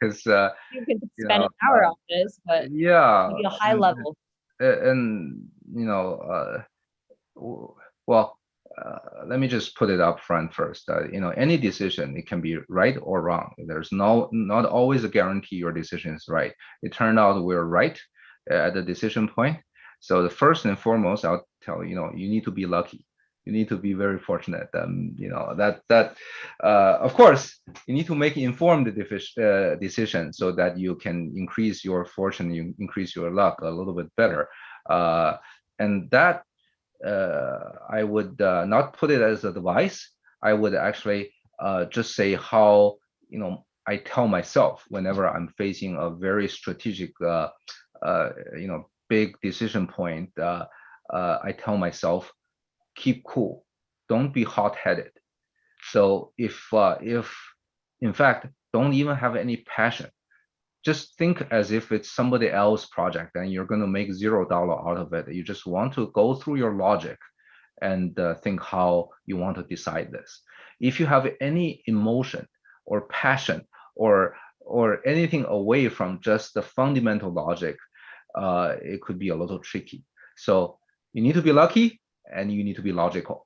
because you can spend an hour on this, but yeah, maybe a high level. And well, let me just put it up front first. Any decision, it can be right or wrong. There's not always a guarantee your decision is right. It turned out we're right at the decision point. So the first and foremost, I'll tell you need to be lucky. You need to be very fortunate. Of course, you need to make informed decision so that you can increase your fortune, you increase your luck a little bit better. And that I would not put it as advice. I would actually just say how I tell myself whenever I'm facing a very strategic, big decision point. I tell myself, keep cool, don't be hot-headed. So if in fact, don't even have any passion. Just think as if it's somebody else's project and you're going to make $0 out of it. You just want to go through your logic and think how you want to decide this. If you have any emotion or passion or anything away from just the fundamental logic, it could be a little tricky. So you need to be lucky and you need to be logical.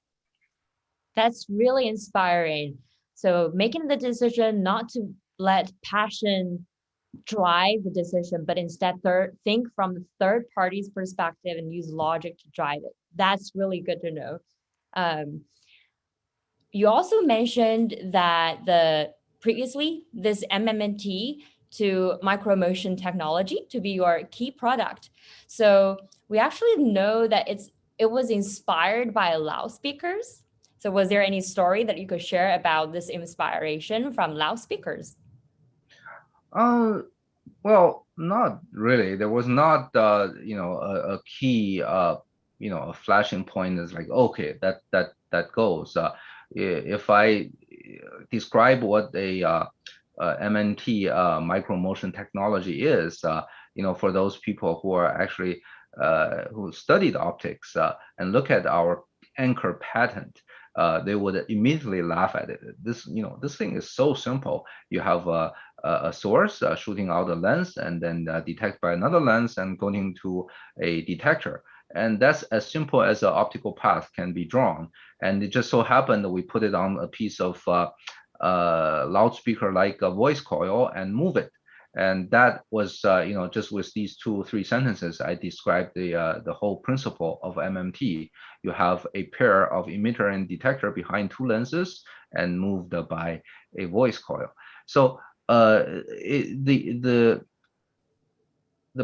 That's really inspiring. So making the decision not to let passion drive the decision, but instead think from the third party's perspective and use logic to drive it. That's really good to know. You also mentioned that previously this MMT to micromotion technology to be your key product. So we actually know that it was inspired by loudspeakers. So was there any story that you could share about this inspiration from loudspeakers? Well, not really. There was not, a key, a flashing point is like, okay, that goes. If I describe what a MNT micromotion technology is, for those people who are actually who studied optics and look at our anchor patent, they would immediately laugh at it. This thing is so simple. You have a source shooting out a lens and then detect by another lens and going to a detector. And that's as simple as an optical path can be drawn. And it just so happened that we put it on a piece of loudspeaker like a voice coil and move it. And that was, just with these 2 or 3 sentences, I described the whole principle of MMT. You have a pair of emitter and detector behind 2 lenses and moved by a voice coil. So the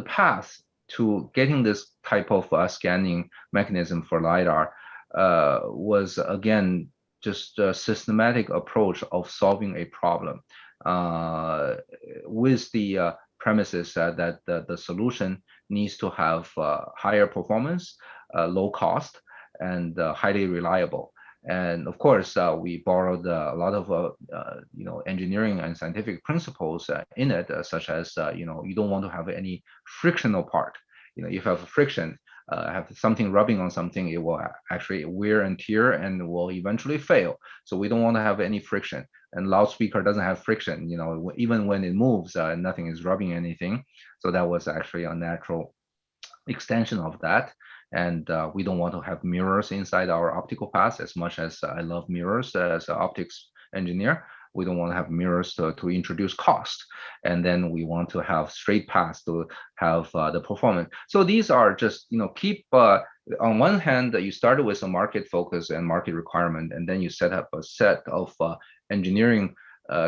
path to getting this type of scanning mechanism for LiDAR was, again, just a systematic approach of solving a problem with the premises that the solution needs to have higher performance, low cost, and highly reliable. And of course, we borrowed a lot of engineering and scientific principles in it, such as you don't want to have any frictional part. If you have friction, have something rubbing on something, it will actually wear and tear and will eventually fail. So we don't want to have any friction. And loudspeaker doesn't have friction. Even when it moves, nothing is rubbing anything. So that was actually a natural extension of that. And we don't want to have mirrors inside our optical paths. As much as I love mirrors as an optics engineer, we don't want to have mirrors to introduce cost. And then we want to have straight paths to have the performance. So these are just, keep, on one hand, you started with a market focus and market requirement, and then you set up a set of engineering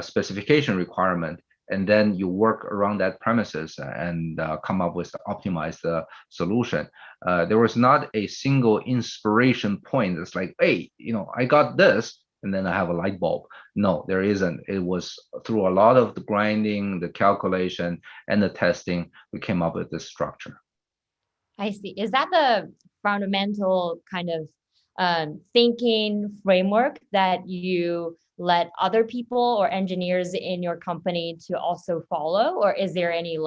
specification requirement, and then you work around that premises and come up with the optimized solution. There was not a single inspiration point that's like, hey, I got this, and then I have a light bulb. No, there isn't. It was through a lot of the grinding, the calculation, and the testing, we came up with this structure. I see. Is that the fundamental kind of thinking framework that you let other people or engineers in your company to also follow? Or is there any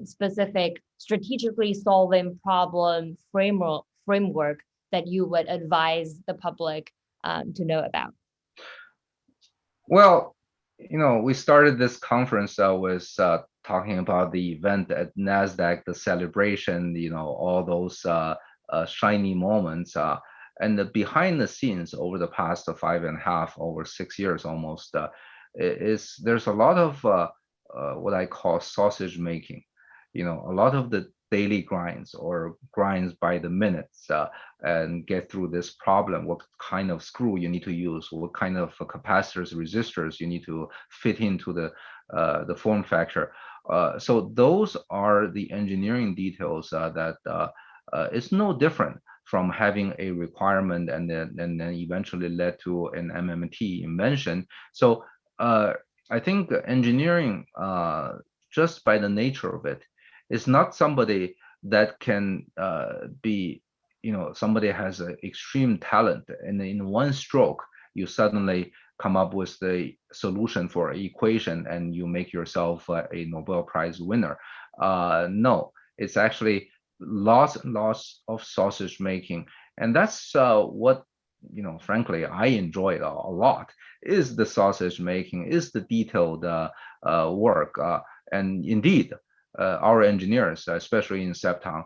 specific strategically solving problem framework that you would advise the public to know about? Well, we started this conference with talking about the event at NASDAQ, the celebration, all those shiny moments. And the behind the scenes over the past 5.5, over 6 years almost, there's a lot of what I call sausage making. A lot of the daily grinds or grinds by the minutes and get through this problem. What kind of screw you need to use, what kind of capacitors, resistors you need to fit into the form factor. So those are the engineering details that it's no different from having a requirement and then eventually led to an MMT invention. So I think engineering, just by the nature of it, is not somebody that can be, somebody has an extreme talent, and in one stroke, you suddenly come up with the solution for an equation and you make yourself a Nobel Prize winner. No, it's actually lots and lots of sausage making. And that's what, frankly, I enjoyed a lot, is the sausage making, is the detailed work. And indeed, our engineers, especially in Cepton,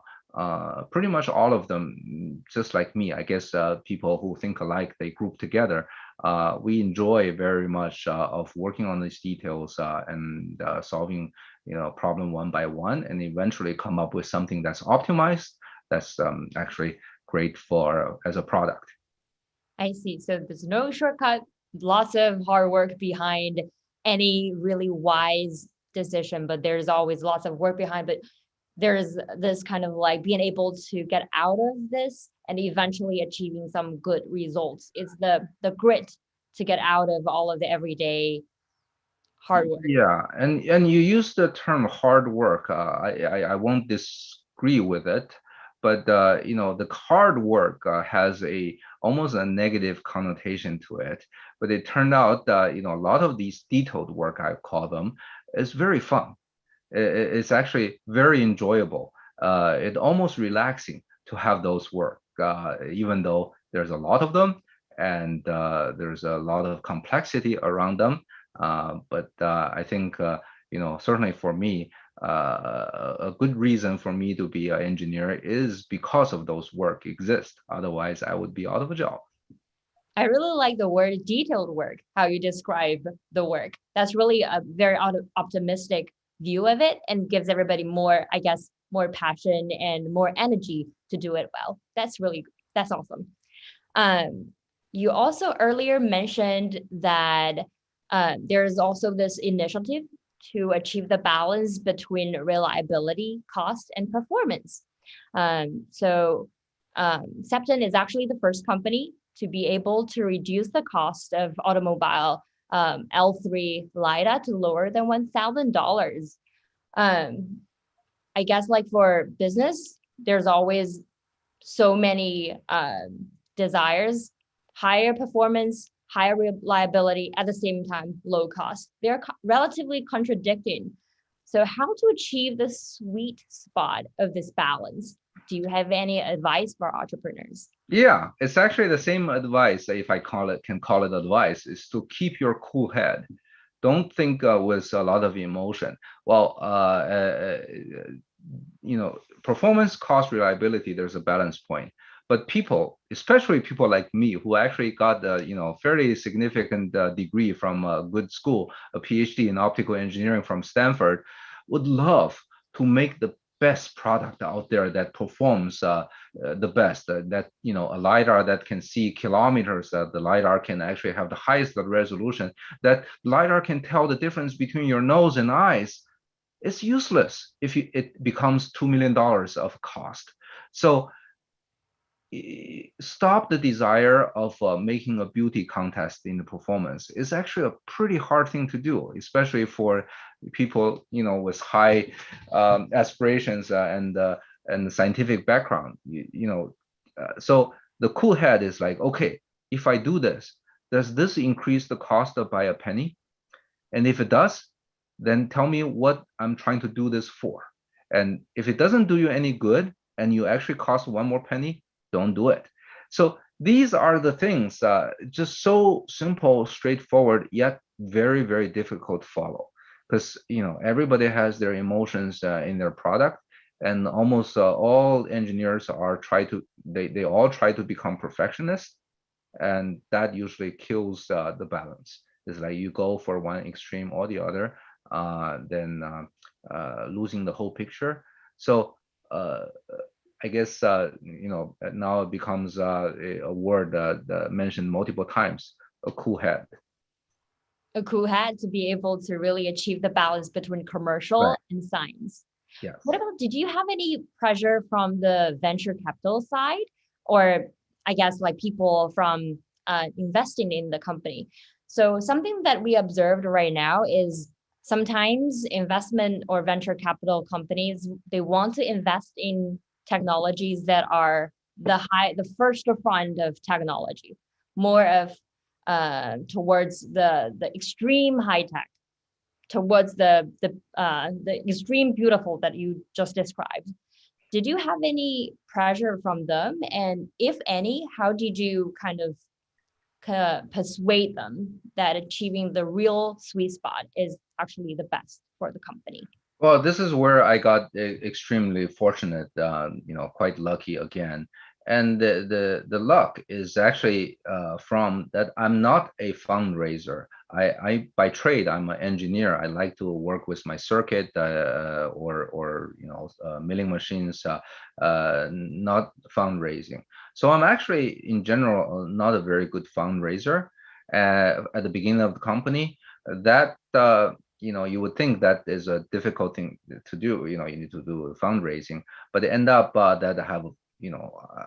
pretty much all of them, just like me, I guess people who think alike, they group together. We enjoy very much of working on these details and solving problem one by one, and eventually come up with something that's optimized, that's actually great for as a product. I see. So there's no shortcut, lots of hard work behind any really wise decision, but there's always lots of work behind. But there's this kind of being able to get out of this and eventually achieving some good results. It's the grit to get out of all of the everyday hard work. Yeah, and you use the term hard work. I won't disagree with it, but the hard work has almost a negative connotation to it. But it turned out that a lot of these detailed work, I call them, is very fun. It's actually very enjoyable. It's almost relaxing to have those work, even though there's a lot of them and there's a lot of complexity around them. But I think, certainly for me, a good reason for me to be an engineer is because of those work exist. Otherwise, I would be out of a job. I really like the word detailed work, how you describe the work. That's really a very optimistic view of it and gives everybody more, I guess, more passion and more energy to do it well. That's awesome. You also earlier mentioned that there's also this initiative to achieve the balance between reliability, cost, and performance. Cepton is actually the first company to be able to reduce the cost of automobile L3 Lida to lower than $1,000. I guess like for business, there's always so many desires, higher performance, higher reliability, at the same time, low cost. They're relatively contradicting. So how to achieve the sweet spot of this balance? Do you have any advice for entrepreneurs? Yeah, it's actually the same advice, if I can call it advice, is to keep your cool head. Don't think with a lot of emotion. Well, performance, cost, reliability, there's a balance point. But people, especially people like me, who actually got the fairly significant degree from a good school, a PhD in optical engineering from Stanford, would love to make the best product out there that performs the best. That a lidar that can see kilometers. That the lidar can actually have the highest resolution. That lidar can tell the difference between your nose and eyes. It's useless if it becomes $2 million of cost. So stop the desire of making a beauty contest in the performance. It's actually a pretty hard thing to do, especially for people with high aspirations and scientific background. So the cool head is like, okay, if I do this, does this increase the cost by a penny? And if it does, then tell me what I'm trying to do this for. And if it doesn't do you any good and you actually cost one more penny, don't do it. So these are the things, just so simple, straightforward, yet very, very difficult to follow. Because everybody has their emotions in their product, and almost all engineers they all try to become perfectionists, and that usually kills the balance. It's like you go for one extreme or the other, then losing the whole picture. So I guess now it becomes a word mentioned multiple times: a cool head. A cool head to be able to really achieve the balance between commercial and science. Yes. What about, did you have any pressure from the venture capital side, or I guess like people from investing in the company? So something that we observed right now is sometimes investment or venture capital companies, they want to invest in technologies that are the first front of technology, more of towards the extreme high tech, towards the extreme beautiful that you just described. Did you have any pressure from them? And if any, how did you kind of persuade them that achieving the real sweet spot is actually the best for the company? Well, this is where I got extremely fortunate, quite lucky again. And the luck is actually from that I'm not a fundraiser. I by trade, I'm an engineer. I like to work with my circuit or milling machines, not fundraising. So I'm actually in general not a very good fundraiser. At the beginning of the company, that you would think that is a difficult thing to do. You need to do fundraising, but it end up that I have,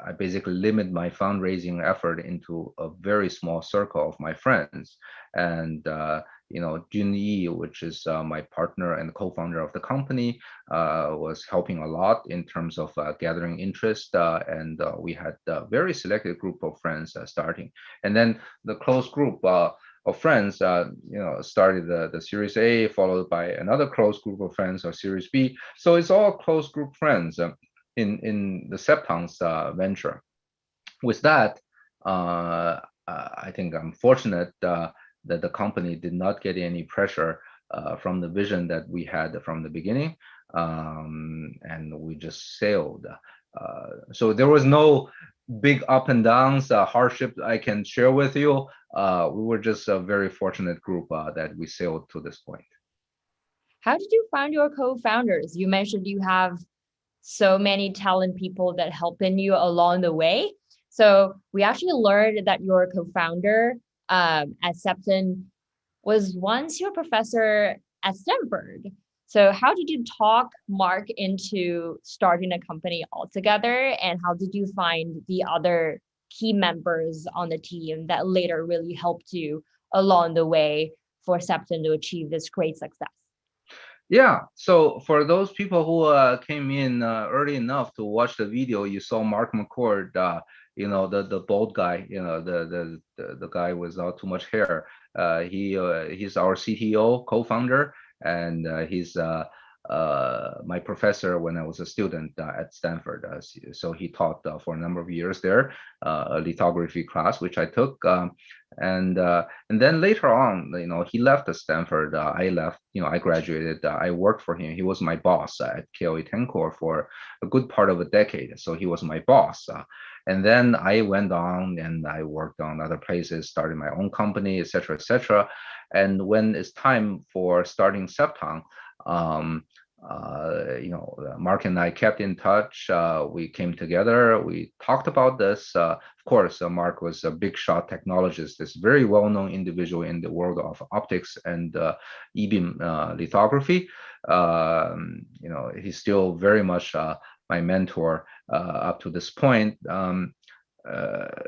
I basically limit my fundraising effort into a very small circle of my friends. And Jun Pei, which is my partner and co-founder of the company, was helping a lot in terms of gathering interest, and we had a very selected group of friends starting, and then the close group of friends, started the Series A, followed by another close group of friends, or Series B. So it's all close group friends in the Cepton's venture. With that, I think I'm fortunate that the company did not get any pressure from the vision that we had from the beginning, and we just sailed. So there was no big up and downs, hardship I can share with you. We were just a very fortunate group that we sailed to this point. How did you find your co-founders? You mentioned you have so many talented people that helping you along the way. So we actually learned that your co-founder at Cepton was once your professor at Stanford. So how did you talk Mark into starting a company altogether? And how did you find the other key members on the team that later really helped you along the way for Cepton to achieve this great success? Yeah, so for those people who came in early enough to watch the video, you saw Mark McCord, the bald guy, the guy without too much hair. He's our CTO, co-founder, and he's my professor when I was a student at Stanford. So he taught for a number of years there, a lithography class which I took, and then later on, he left Stanford. I left. I graduated. I worked for him. He was my boss at KLA Tencor for a good part of a decade. So he was my boss. And then I went on and I worked on other places, started my own company, et cetera, et cetera. And when it's time for starting Cepton, Mark and I kept in touch. We came together. We talked about this. Of course, Mark was a big shot technologist. This very well-known individual in the world of optics and e-beam lithography. He's still very much my mentor up to this point.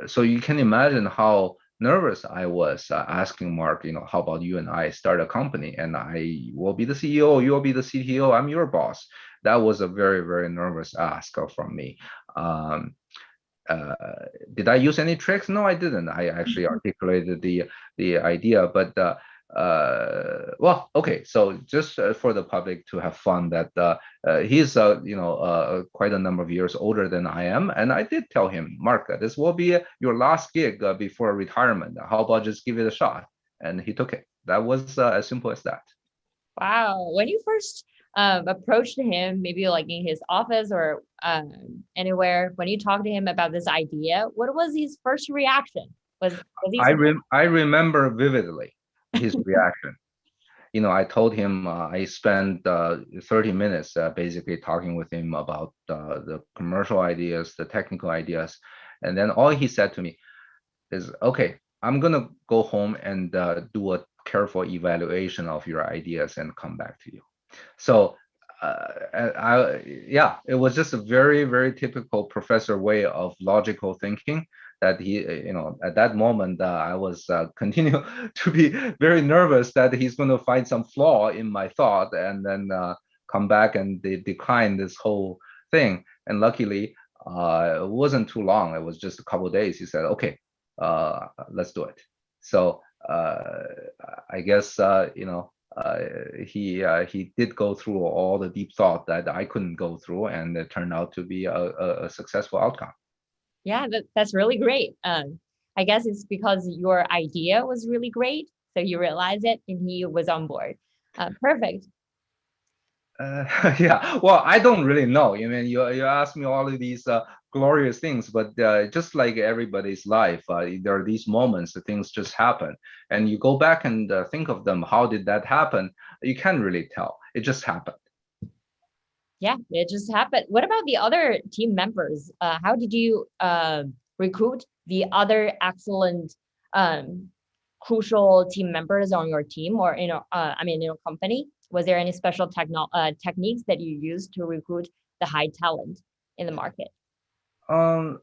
So you can imagine how nervous I was asking Mark, how about you and I start a company and I will be the CEO, you'll be the CTO, I'm your boss. That was a very, very nervous ask from me. Did I use any tricks? No, I didn't. I actually articulated the idea, but well, okay. So just for the public to have fun, that he's quite a number of years older than I am, and I did tell him, Mark, this will be your last gig before retirement. How about just give it a shot? And he took it. That was as simple as that. Wow. When you first approached him, maybe like in his office or anywhere, when you talked to him about this idea, what was his first reaction? Was he I remember vividly his reaction. I told him I spent 30 minutes basically talking with him about the commercial ideas, the technical ideas. And then all he said to me is, okay, I'm going to go home and do a careful evaluation of your ideas and come back to you. So it was just a very, very typical professor way of logical thinking that he, at that moment, I was continue to be very nervous that he's going to find some flaw in my thought and then come back and decline this whole thing. And luckily, it wasn't too long. It was just a couple of days. He said, okay, let's do it. So I guess, he did go through all the deep thought that I couldn't go through, and it turned out to be a successful outcome. Yeah, that's really great. I guess it's because your idea was really great, so you realized it, and he was on board. Perfect. Yeah, well, I don't really know. You ask me all of these glorious things, but just like everybody's life, there are these moments that things just happen, and you go back and think of them. How did that happen? You can't really tell. It just happened. Yeah, it just happened. What about the other team members? How did you recruit the other excellent, crucial team members on your team or in your company? Was there any special techniques that you used to recruit the high talent in the market? No,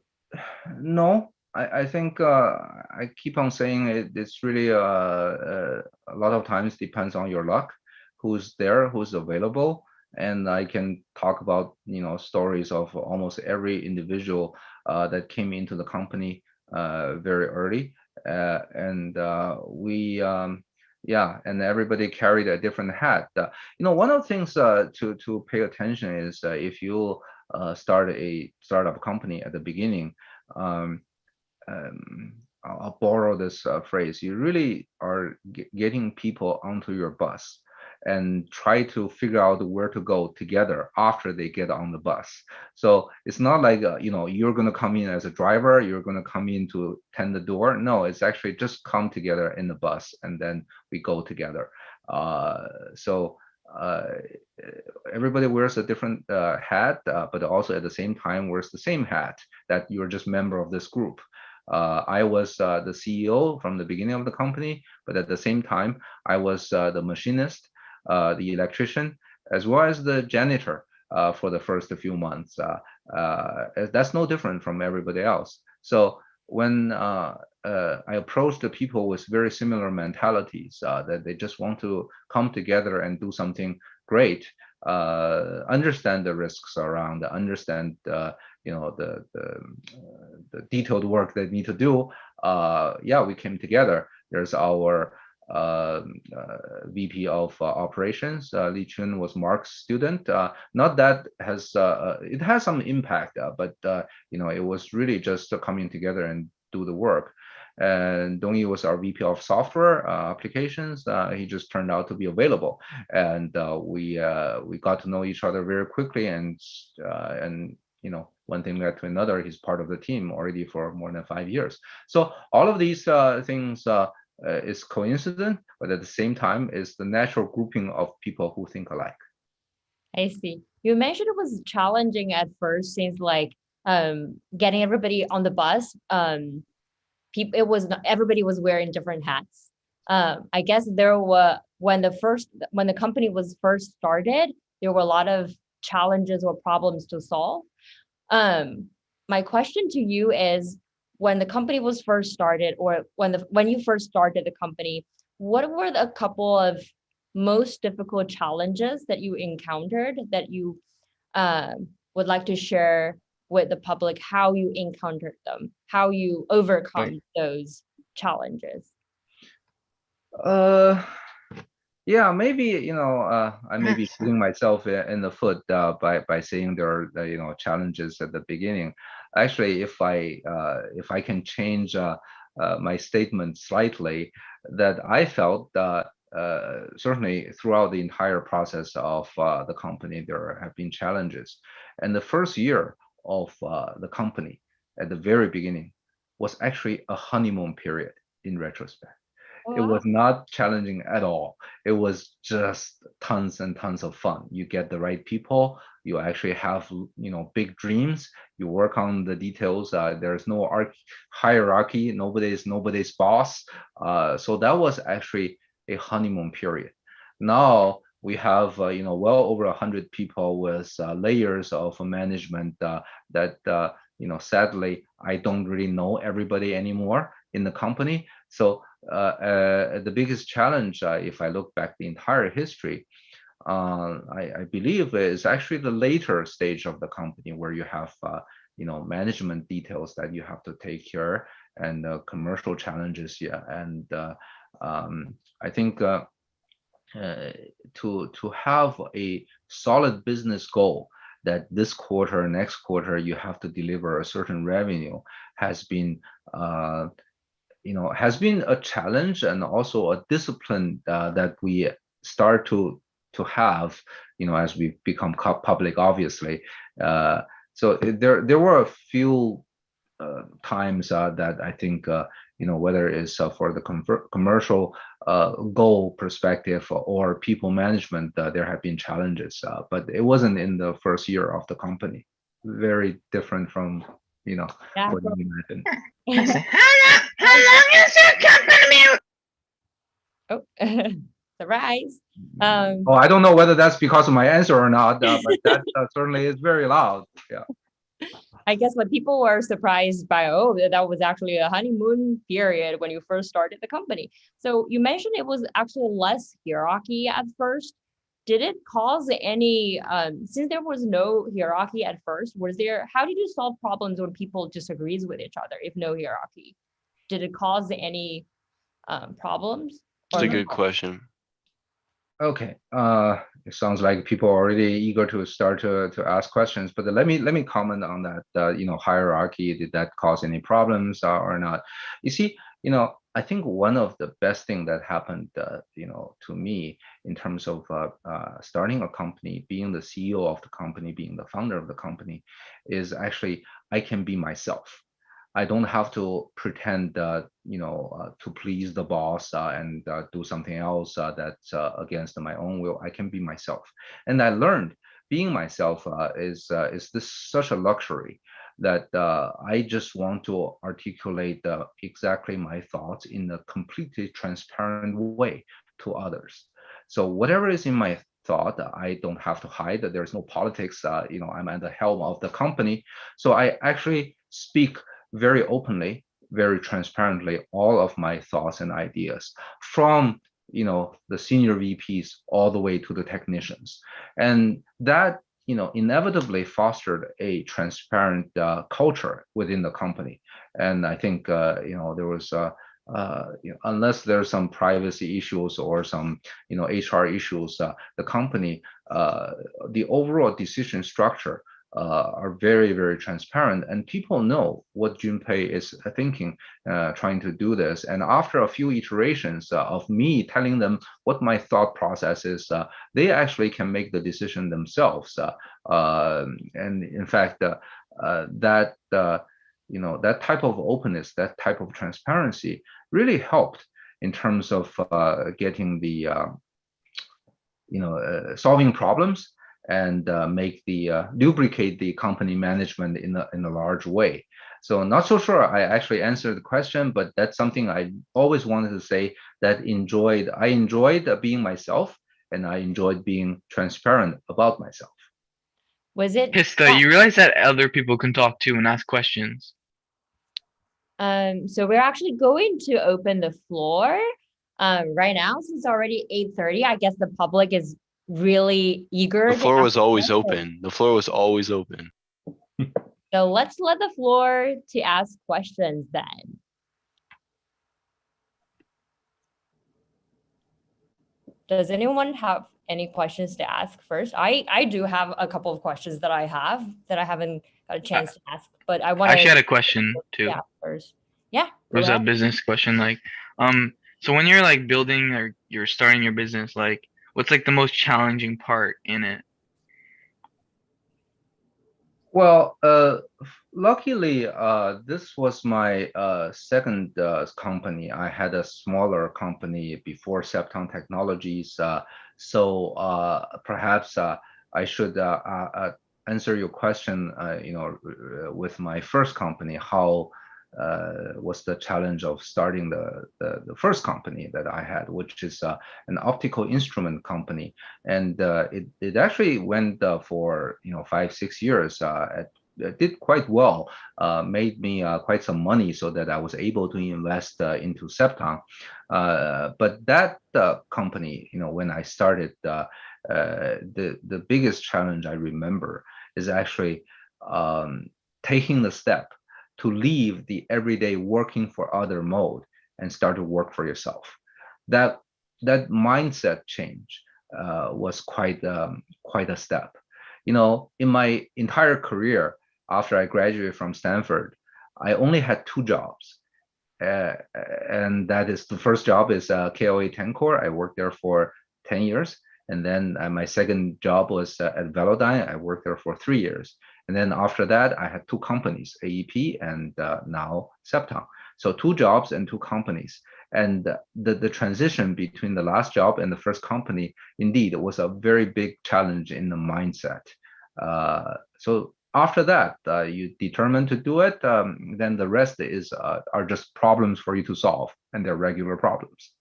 I think I keep on saying it's really a lot of times depends on your luck, who's there, who's available. And I can talk about stories of almost every individual that came into the company very early, and we and everybody carried a different hat. One of the things to pay attention is if you start a startup company at the beginning. I'll borrow this phrase. You really are getting people onto your bus and try to figure out where to go together after they get on the bus. So it's not like, you're going to come in as a driver, you're going to come in to tend the door. No, it's actually just come together in the bus and then we go together. So everybody wears a different hat, but also at the same time wears the same hat, that you're just member of this group. I was the CEO from the beginning of the company, but at the same time, I was the machinist. the electrician, as well as the janitor for the first few months. That's no different from everybody else. So when I approach the people with very similar mentalities, that they just want to come together and do something great, understand the risks around, understand the detailed work they need to do. Yeah, we came together. There's our VP of operations. Li Chun was Mark's student. Not that has it has some impact, but it was really just coming together and do the work. And Dongyi was our VP of software applications. He just turned out to be available, and we got to know each other very quickly, and one thing led to another. He's part of the team already for more than 5 years. So all of these things is coincident, but at the same time is the natural grouping of people who think alike. I see. You mentioned it was challenging at first, since like getting everybody on the bus. Everybody was wearing different hats. I guess there were when the company was first started, there were a lot of challenges or problems to solve. My question to you is, when the company was first started, or when you first started the company, what were a couple of most difficult challenges that you encountered that you would like to share with the public, how you encountered them, how you overcome those challenges? Yeah, maybe I may be shooting myself in the foot by saying there are challenges at the beginning. Actually, if I can change my statement slightly, that I felt that certainly throughout the entire process of the company, there have been challenges. And the first year of the company, at the very beginning, was actually a honeymoon period in retrospect. It was not challenging at all. It was just tons and tons of fun. You get the right people. You actually have big dreams. You work on the details. There's no hierarchy. Nobody's boss. So that was actually a honeymoon period. Now we have well over 100 people with layers of management that sadly I don't really know everybody anymore in the company. So the biggest challenge, if I look back the entire history, I believe is actually the later stage of the company, where you have management details that you have to take care, and commercial challenges. Yeah, and I think to have a solid business goal that this quarter, next quarter, you have to deliver a certain revenue has been a challenge, and also a discipline that we start to have as we become public, obviously. So there were a few times that I think whether it's for the commercial goal perspective or people management, there have been challenges, but it wasn't in the first year of the company. Very different from what you imagine. How long is your company? Oh, surprise. Oh, I don't know whether that's because of my answer or not, but that certainly is very loud. Yeah. I guess what people were surprised by, that was actually a honeymoon period when you first started the company. So you mentioned it was actually less hierarchy at first. Did it cause any, since there was no hierarchy at first, how did you solve problems when people disagrees with each other if no hierarchy? Did it cause any problems? That's a good question. Okay, it sounds like people are already eager to start to ask questions, but let me comment on that. Hierarchy, did that cause any problems or not? You see, I think one of the best thing that happened, to me in terms of starting a company, being the CEO of the company, being the founder of the company, is actually I can be myself. I don't have to pretend, to please the boss and do something else that's against my own will. I can be myself, and I learned being myself is this such a luxury that I just want to articulate exactly my thoughts in a completely transparent way to others. So whatever is in my thought, I don't have to hide. There's no politics. I'm at the helm of the company, so I actually speak very openly, very transparently, all of my thoughts and ideas from the senior VPs all the way to the technicians, and that inevitably fostered a transparent culture within the company. And I think there was unless there's some privacy issues or some HR issues, the company, the overall decision structure are very, very transparent, and people know what Jun Pei is thinking, trying to do this. And after a few iterations of me telling them what my thought process is, they actually can make the decision themselves. And in fact, that that type of openness, that type of transparency really helped in terms of getting the solving problems and make the lubricate the company management in a large way. So not so sure I actually answered the question, but that's something I always wanted to say, that I enjoyed being myself, and I enjoyed being transparent about myself. Was it? Pista, you realize that other people can talk too and ask questions. So we're actually going to open the floor right now, since it's already 8:30. I guess the public is really eager. The floor was always open. The floor was always open. So let's let the floor to ask questions then. Does anyone have any questions to ask first? I do have a couple of questions that I haven't got a chance to ask, but I want to actually had a question too. Yeah, first. Yeah. It was a business question. Like, so when you're like building or you're starting your business, like, what's like the most challenging part in it? Well, luckily, this was my second company. I had a smaller company before Cepton Technologies. So perhaps I should answer your question, with my first company, how was the challenge of starting the first company that I had, which is an optical instrument company. And it actually went for 5-6 years. It did quite well, made me quite some money, so that I was able to invest into Cepton. But that company, when I started, the biggest challenge I remember is actually taking the step to leave the everyday working for other mode and start to work for yourself. That mindset change was quite a step. In my entire career after I graduated from Stanford, I only had 2 jobs, and that is, the first job is KLA Tencor. I worked there for 10 years, and then my second job was at Velodyne. I worked there for 3 years. And then after that, I had 2 companies, AEP and now Cepton. So 2 jobs and 2 companies. And the transition between the last job and the first company, indeed, was a very big challenge in the mindset. So after that, you determine to do it, then the rest are just problems for you to solve, and they're regular problems.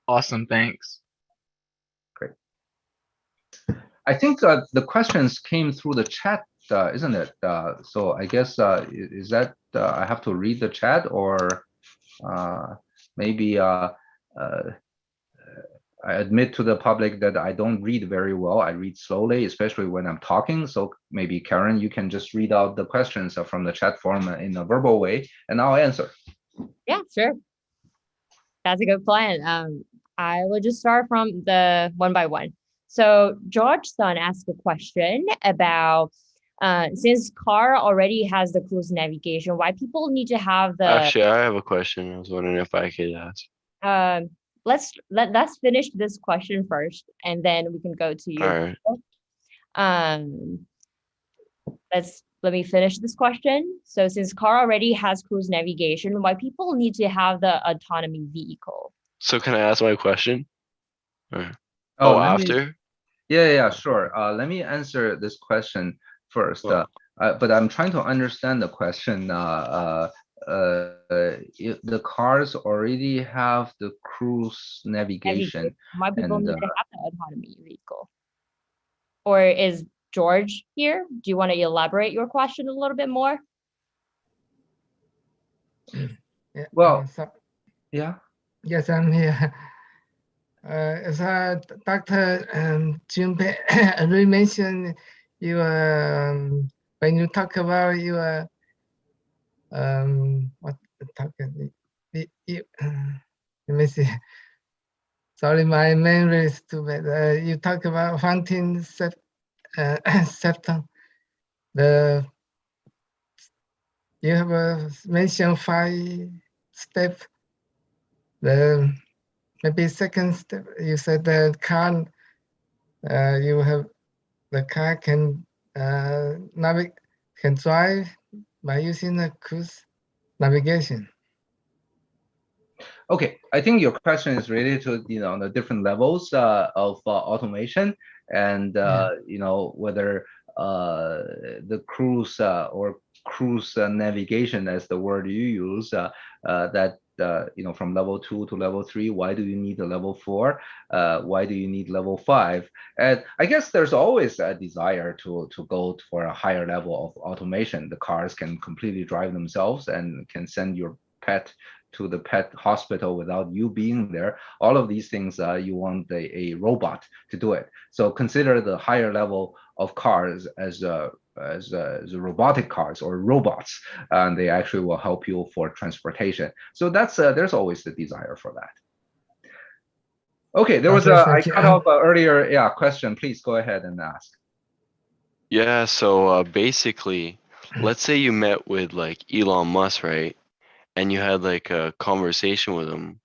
Awesome, thanks. Great. I think the questions came through the chat, isn't it? So I guess, is that I have to read the chat, or maybe I admit to the public that I don't read very well. I read slowly, especially when I'm talking. So maybe Karen, you can just read out the questions from the chat form in a verbal way, and I'll answer. Yeah, sure. That's a good plan. I will just start from the one by one. So George Sun asked a question about since car already has the cruise navigation, why people need to have the. Actually, I have a question. I was wondering if I could ask. Let's finish this question first, and then we can go to you. All right. Let me finish this question. So since car already has cruise navigation, why people need to have the autonomy vehicle? So can I ask my question? Oh, after? Yeah, sure. Let me answer this question first. But I'm trying to understand the question the cars already have the cruise navigation. Why people And need to have the autonomy vehicle? Or is George here? Do you want to elaborate your question a little bit more? Yeah, well, yeah. Yes, I'm here. As Dr. Jun Pei already mentioned, you when you talk about your what talk let me see. Sorry, my memory is too bad. You talk about fountain septum. You have mentioned 5 steps. Maybe second step, you said the car, you have the car can can drive by using the cruise navigation. Okay, I think your question is related to the different levels of automation, and whether the cruise or cruise navigation, as the word you use, that from level 2 to level 3, why do you need a level 4? Why do you need level 5? And I guess there's always a desire to go for a higher level of automation. The cars can completely drive themselves and can send your pet to the pet hospital without you being there. All of these things, you want a robot to do it. So consider the higher level of cars as robotic cars or robots, and they actually will help you for transportation. So that's there's always the desire for that. Okay, there was I cut off earlier. Yeah, question. Please go ahead and ask. Yeah. So basically, let's say you met with like Elon Musk, right? And you had like a conversation with him.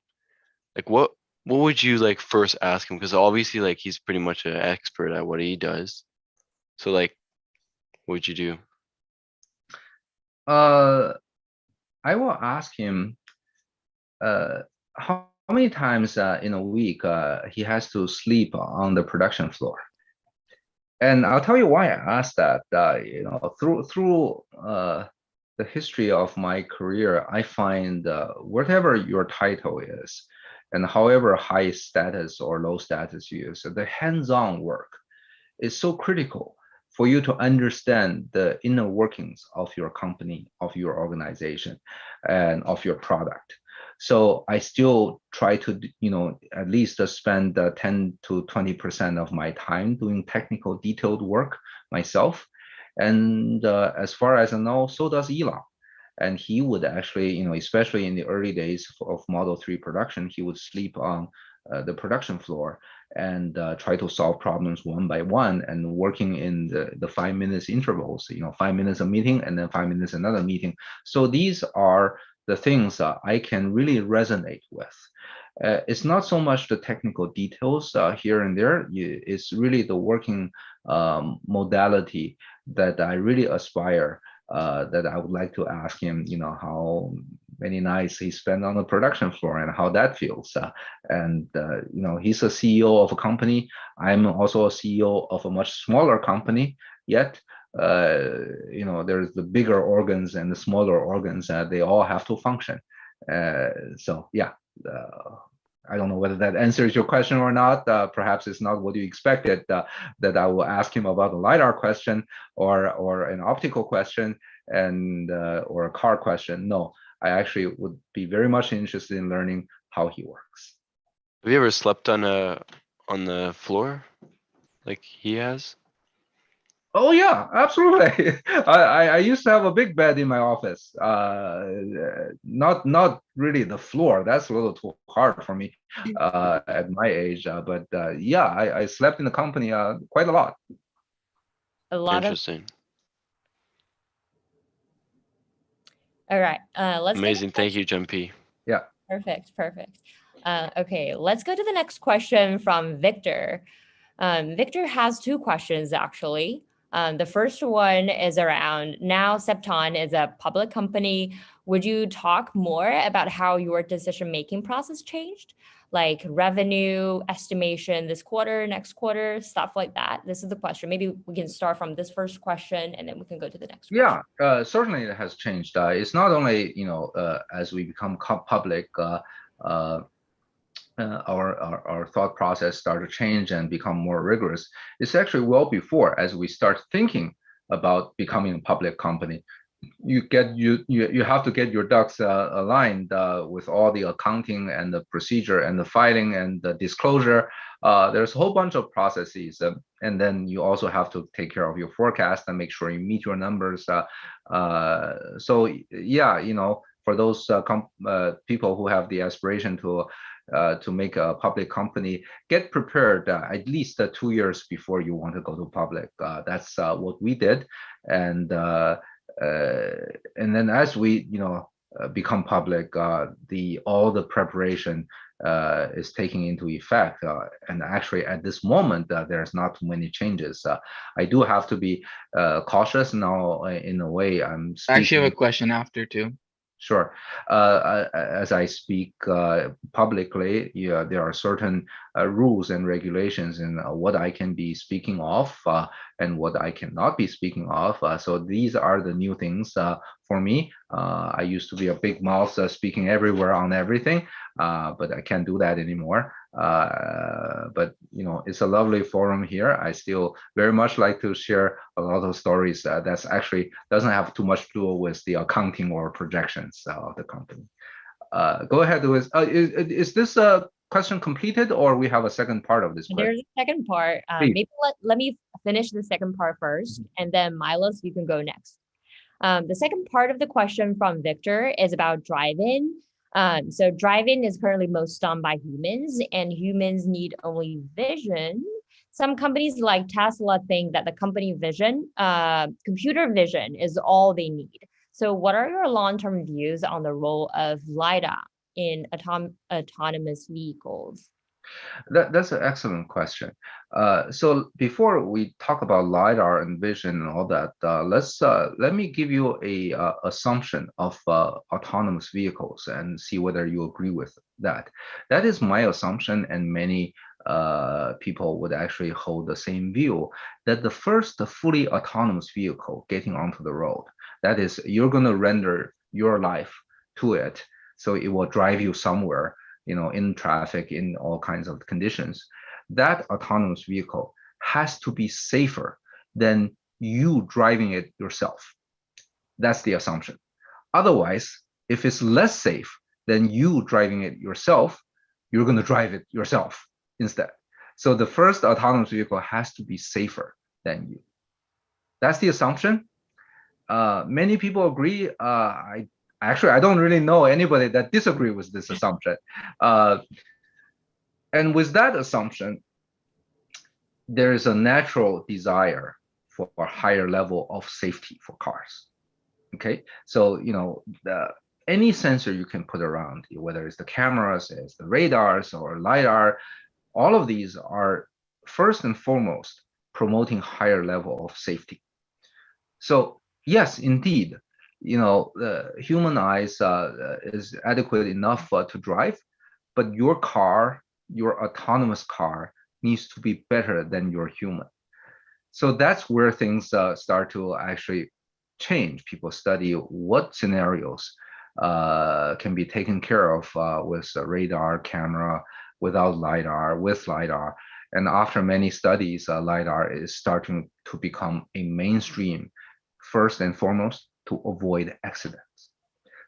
Like what would you like first ask him? Because obviously like he's pretty much an expert at what he does. So like, what would you do? I will ask him how many times in a week he has to sleep on the production floor. And I'll tell you why I asked that. Through the history of my career, I find whatever your title is, and however high status or low status you use, the hands-on work is so critical for you to understand the inner workings of your company, of your organization, and of your product. So I still try to, at least spend 10 to 20% of my time doing technical detailed work myself. And as far as I know, so does Elon. And he would actually, especially in the early days of Model 3 production, he would sleep on the production floor and try to solve problems one by one, and working in the 5 minutes intervals, 5 minutes a meeting and then 5 minutes another meeting. So these are the things I can really resonate with. It's not so much the technical details here and there. It's really the working modality that I really aspire, that I would like to ask him, how many nights he spent on the production floor and how that feels. He's a CEO of a company. I'm also a CEO of a much smaller company, yet there's the bigger organs and the smaller organs, they all have to function. So yeah, I don't know whether that answers your question or not. Perhaps it's not what you expected, that I will ask him about the LiDAR question or an optical question and or a car question. No, I actually would be very much interested in learning how he works. Have you ever slept on the floor like he has? Oh yeah, absolutely. I used to have a big bed in my office. Not really the floor. That's a little too hard for me at my age. But yeah, I slept in the company quite a lot. Interesting. All right. Let's amazing. Thank you, Jun Pei. Yeah. Perfect. Okay, let's go to the next question from Victor. Victor has 2 questions actually. The first one is around, now Cepton is a public company. Would you talk more about how your decision-making process changed? like revenue estimation this quarter, next quarter, stuff like that? This is the question. Maybe we can start from this first question and then we can go to the next question. Yeah, certainly it has changed. It's not only, as we become public, our thought process start to change and become more rigorous. It's actually well before, as we start thinking about becoming a public company. You have to get your ducks aligned with all the accounting and the procedure and the filing and the disclosure. There's a whole bunch of processes, and then you also have to take care of your forecast and make sure you meet your numbers. So yeah, for those people who have the aspiration to make a public company, get prepared at least 2 years before you want to go to public. That's what we did, and then as we become public, all the preparation is taking into effect, and actually at this moment there's not too many changes. I do have to be cautious now. In a way, I'm speaking. I actually have a question after too. Sure. As I speak publicly, there are certain rules and regulations in what I can be speaking of and what I cannot be speaking of. So these are the new things for me. I used to be a big mouth speaking everywhere on everything, but I can't do that anymore. But it's a lovely forum here. I still very much like to share a lot of stories that's actually doesn't have too much to do with the accounting or projections of the company. Go ahead with is this question completed, or we have a second part of this question? There's a second part. Maybe let me finish the second part first, and then Milos, you can go next. The second part of the question from Victor is about drive-in. So drive-in is currently most done by humans, and humans need only vision. Some companies like Tesla think that the company vision, computer vision, is all they need. So what are your long-term views on the role of Lida in autonomous vehicles? That's an excellent question. So before we talk about LiDAR and vision and all that, let me give you a assumption of autonomous vehicles and see whether you agree with that. That is my assumption, and many people would actually hold the same view, that the first fully autonomous vehicle getting onto the road, that is, you're going to render your life to it, so it will drive you somewhere, in traffic, in all kinds of conditions. That autonomous vehicle has to be safer than you driving it yourself. That's the assumption. Otherwise, if it's less safe than you driving it yourself, you're going to drive it yourself instead. So the first autonomous vehicle has to be safer than you. That's the assumption. Many people agree. Actually, I don't really know anybody that disagree with this assumption. And with that assumption, there is a natural desire for a higher level of safety for cars. Okay, so any sensor you can put around, whether it's the cameras, it's the radars or LiDAR, all of these are first and foremost promoting higher level of safety. So yes, indeed, the human eyes is adequate enough to drive, but your car, your autonomous car, needs to be better than your human. So that's where things start to actually change. People study what scenarios can be taken care of with a radar camera, without LiDAR, with LiDAR. And after many studies, LiDAR is starting to become a mainstream, first and foremost, to avoid accidents.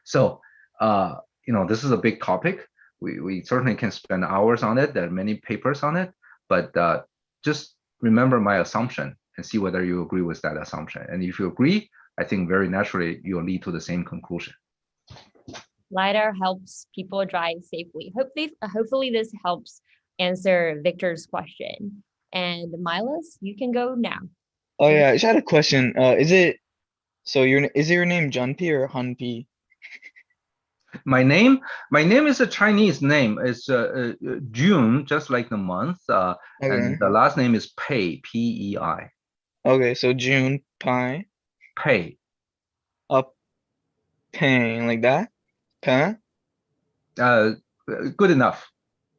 So, this is a big topic. We certainly can spend hours on it. There are many papers on it, but just remember my assumption and see whether you agree with that assumption. And if you agree, I think very naturally you'll lead to the same conclusion. LiDAR helps people drive safely. Hopefully this helps answer Victor's question. And Milos, you can go now. Oh yeah, I just had a question. Is it your name Jun Pei or Han Pei? My name is a Chinese name. It's June, just like the month, Okay. and the last name is Pei, P-E-I. Okay, so Jun Pei. Pei. Pain like that? Pei? Good enough.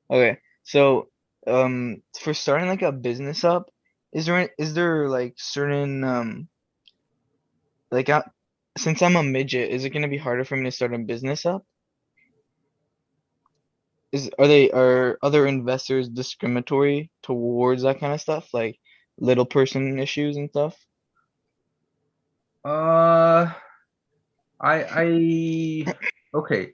Okay, so for starting like a business up, is there like certain like since I'm a midget, is it gonna be harder for me to start a business up? Are other investors discriminatory towards that kind of stuff, like little person issues and stuff? Uh, okay.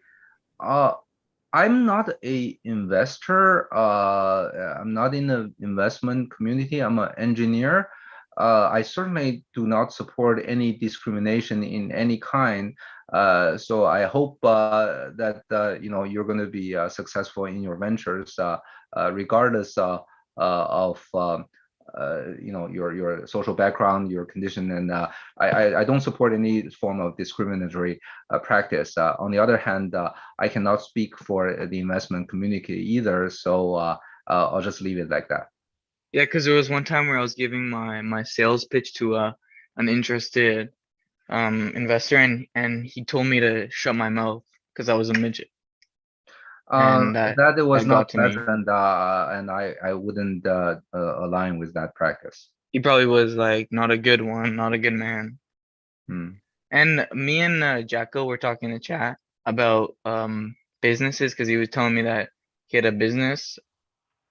I'm not a investor. I'm not in the investment community. I'm an engineer. I certainly do not support any discrimination in any kind. So I hope that you're going to be successful in your ventures, regardless of your social background, your condition, and I don't support any form of discriminatory practice. On the other hand, I cannot speak for the investment community either, so I'll just leave it like that. Yeah, because there was one time where I was giving my sales pitch to an interested investor, and he told me to shut my mouth because I was a midget, and That it was that got not to me. pleasant, and I wouldn't align with that practice. He probably was like not a good one, not a good man. And me and Jacko were talking in the chat about businesses because he was telling me that he had a business.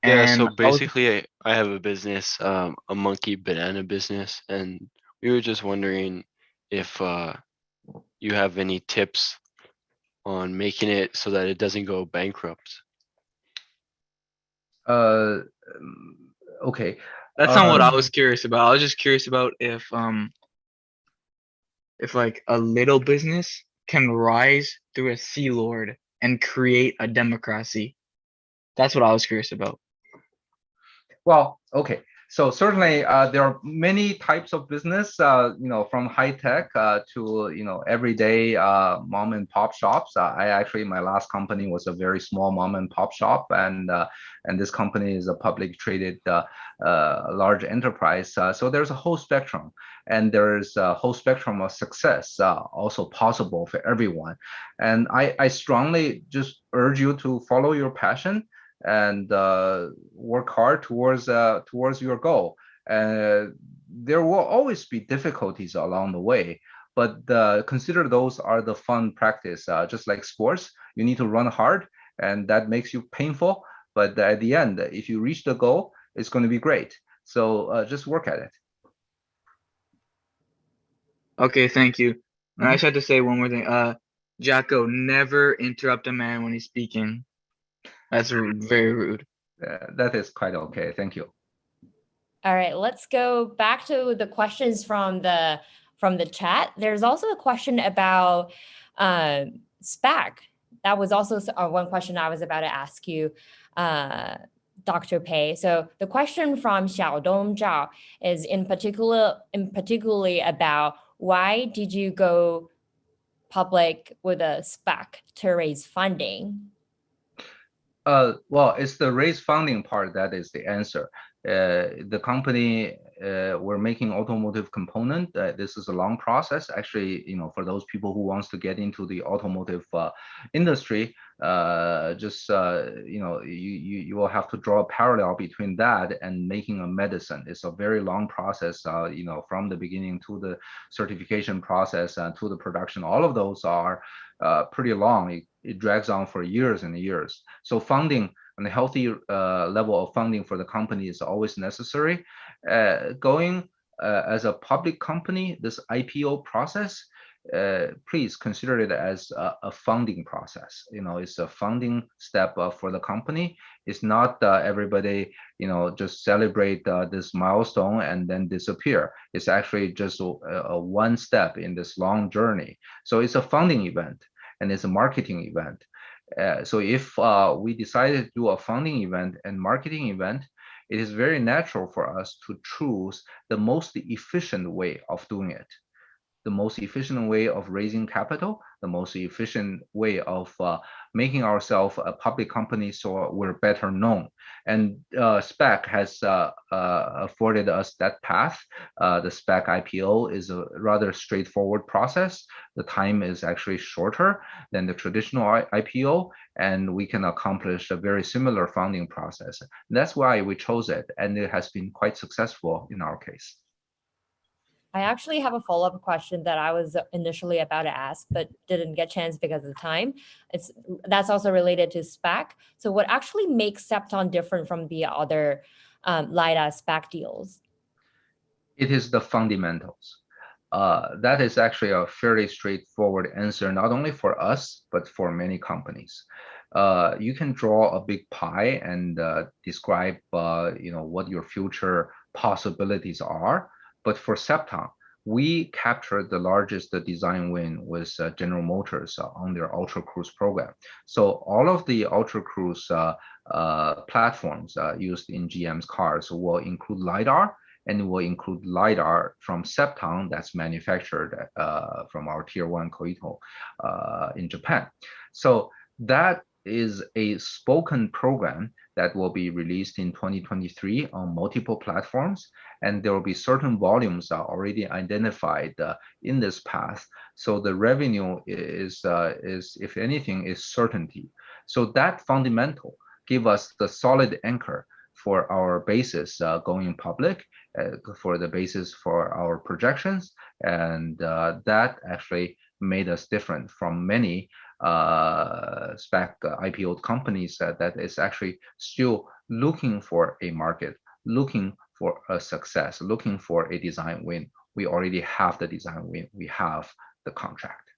Yeah, so And basically I have a business, a monkey banana business, and we were just wondering if you have any tips on making it so that it doesn't go bankrupt. Okay. That's not what I was curious about. I was just curious about if like a little business can rise through a sea lord and create a democracy. That's what I was curious about. Well, okay. So certainly there are many types of business, from high tech to everyday mom and pop shops. My last company was a very small mom and pop shop, and this company is a public traded large enterprise. So there's a whole spectrum, and there's a whole spectrum of success also possible for everyone. And I strongly just urge you to follow your passion and work hard towards your goal. There will always be difficulties along the way, but consider those are the fun practice. Just like sports, you need to run hard, and that makes you painful. But at the end, if you reach the goal, it's going to be great. So just work at it. Okay, thank you. And I just had to say one more thing. Jacko, never interrupt a man when he's speaking. That's very rude. That is quite okay. Thank you. All right, let's go back to the questions from the chat. There's also a question about Spec. That was also one question I was about to ask you, Dr. Pei. So the question from Xiaodong Zhao is particularly about why did you go public with a Spec to raise funding? Well, it's the raise funding part that is the answer. The company, we're making automotive component. This is a long process. Actually, for those people who wants to get into the automotive industry, you will have to draw a parallel between that and making a medicine. It's a very long process, from the beginning to the certification process and to the production. All of those are pretty long. It drags on for years and years. So funding and a healthy level of funding for the company is always necessary. Going as a public company, this IPO process, please consider it as a funding process. It's a funding step for the company. It's not everybody, just celebrate this milestone and then disappear. It's actually just a one step in this long journey. So it's a funding event and it's a marketing event. So if we decided to do a funding event and marketing event, it is very natural for us to choose the most efficient way of doing it. the most efficient way of raising capital, the most efficient way of making ourselves a public company so we're better known. And Spec has afforded us that path. The Spec IPO is a rather straightforward process. The time is actually shorter than the traditional IPO, and we can accomplish a very similar funding process. That's why we chose it, and it has been quite successful in our case. I actually have a follow-up question that I was initially about to ask, but didn't get a chance because of time. That's also related to Spec. So what actually makes Cepton different from the other Lida Spec deals? It is the fundamentals. That is actually a fairly straightforward answer, not only for us, but for many companies. You can draw a big pie and describe what your future possibilities are. But for Cepton, we captured the largest design win with General Motors on their Ultra Cruise program. So all of the Ultra Cruise platforms used in GM's cars will include LiDAR, and it will include LiDAR from Cepton that's manufactured from our tier 1 Koito in Japan. So that is a spoken program that will be released in 2023 on multiple platforms, and there will be certain volumes already identified in this path. So the revenue is if anything, is certainty. So that fundamental give us the solid anchor for our basis going public, for the basis for our projections, and that actually made us different from many Spec IPO companies that is actually still looking for a market, looking for a success, looking for a design win. We already have the design win. We have the contract.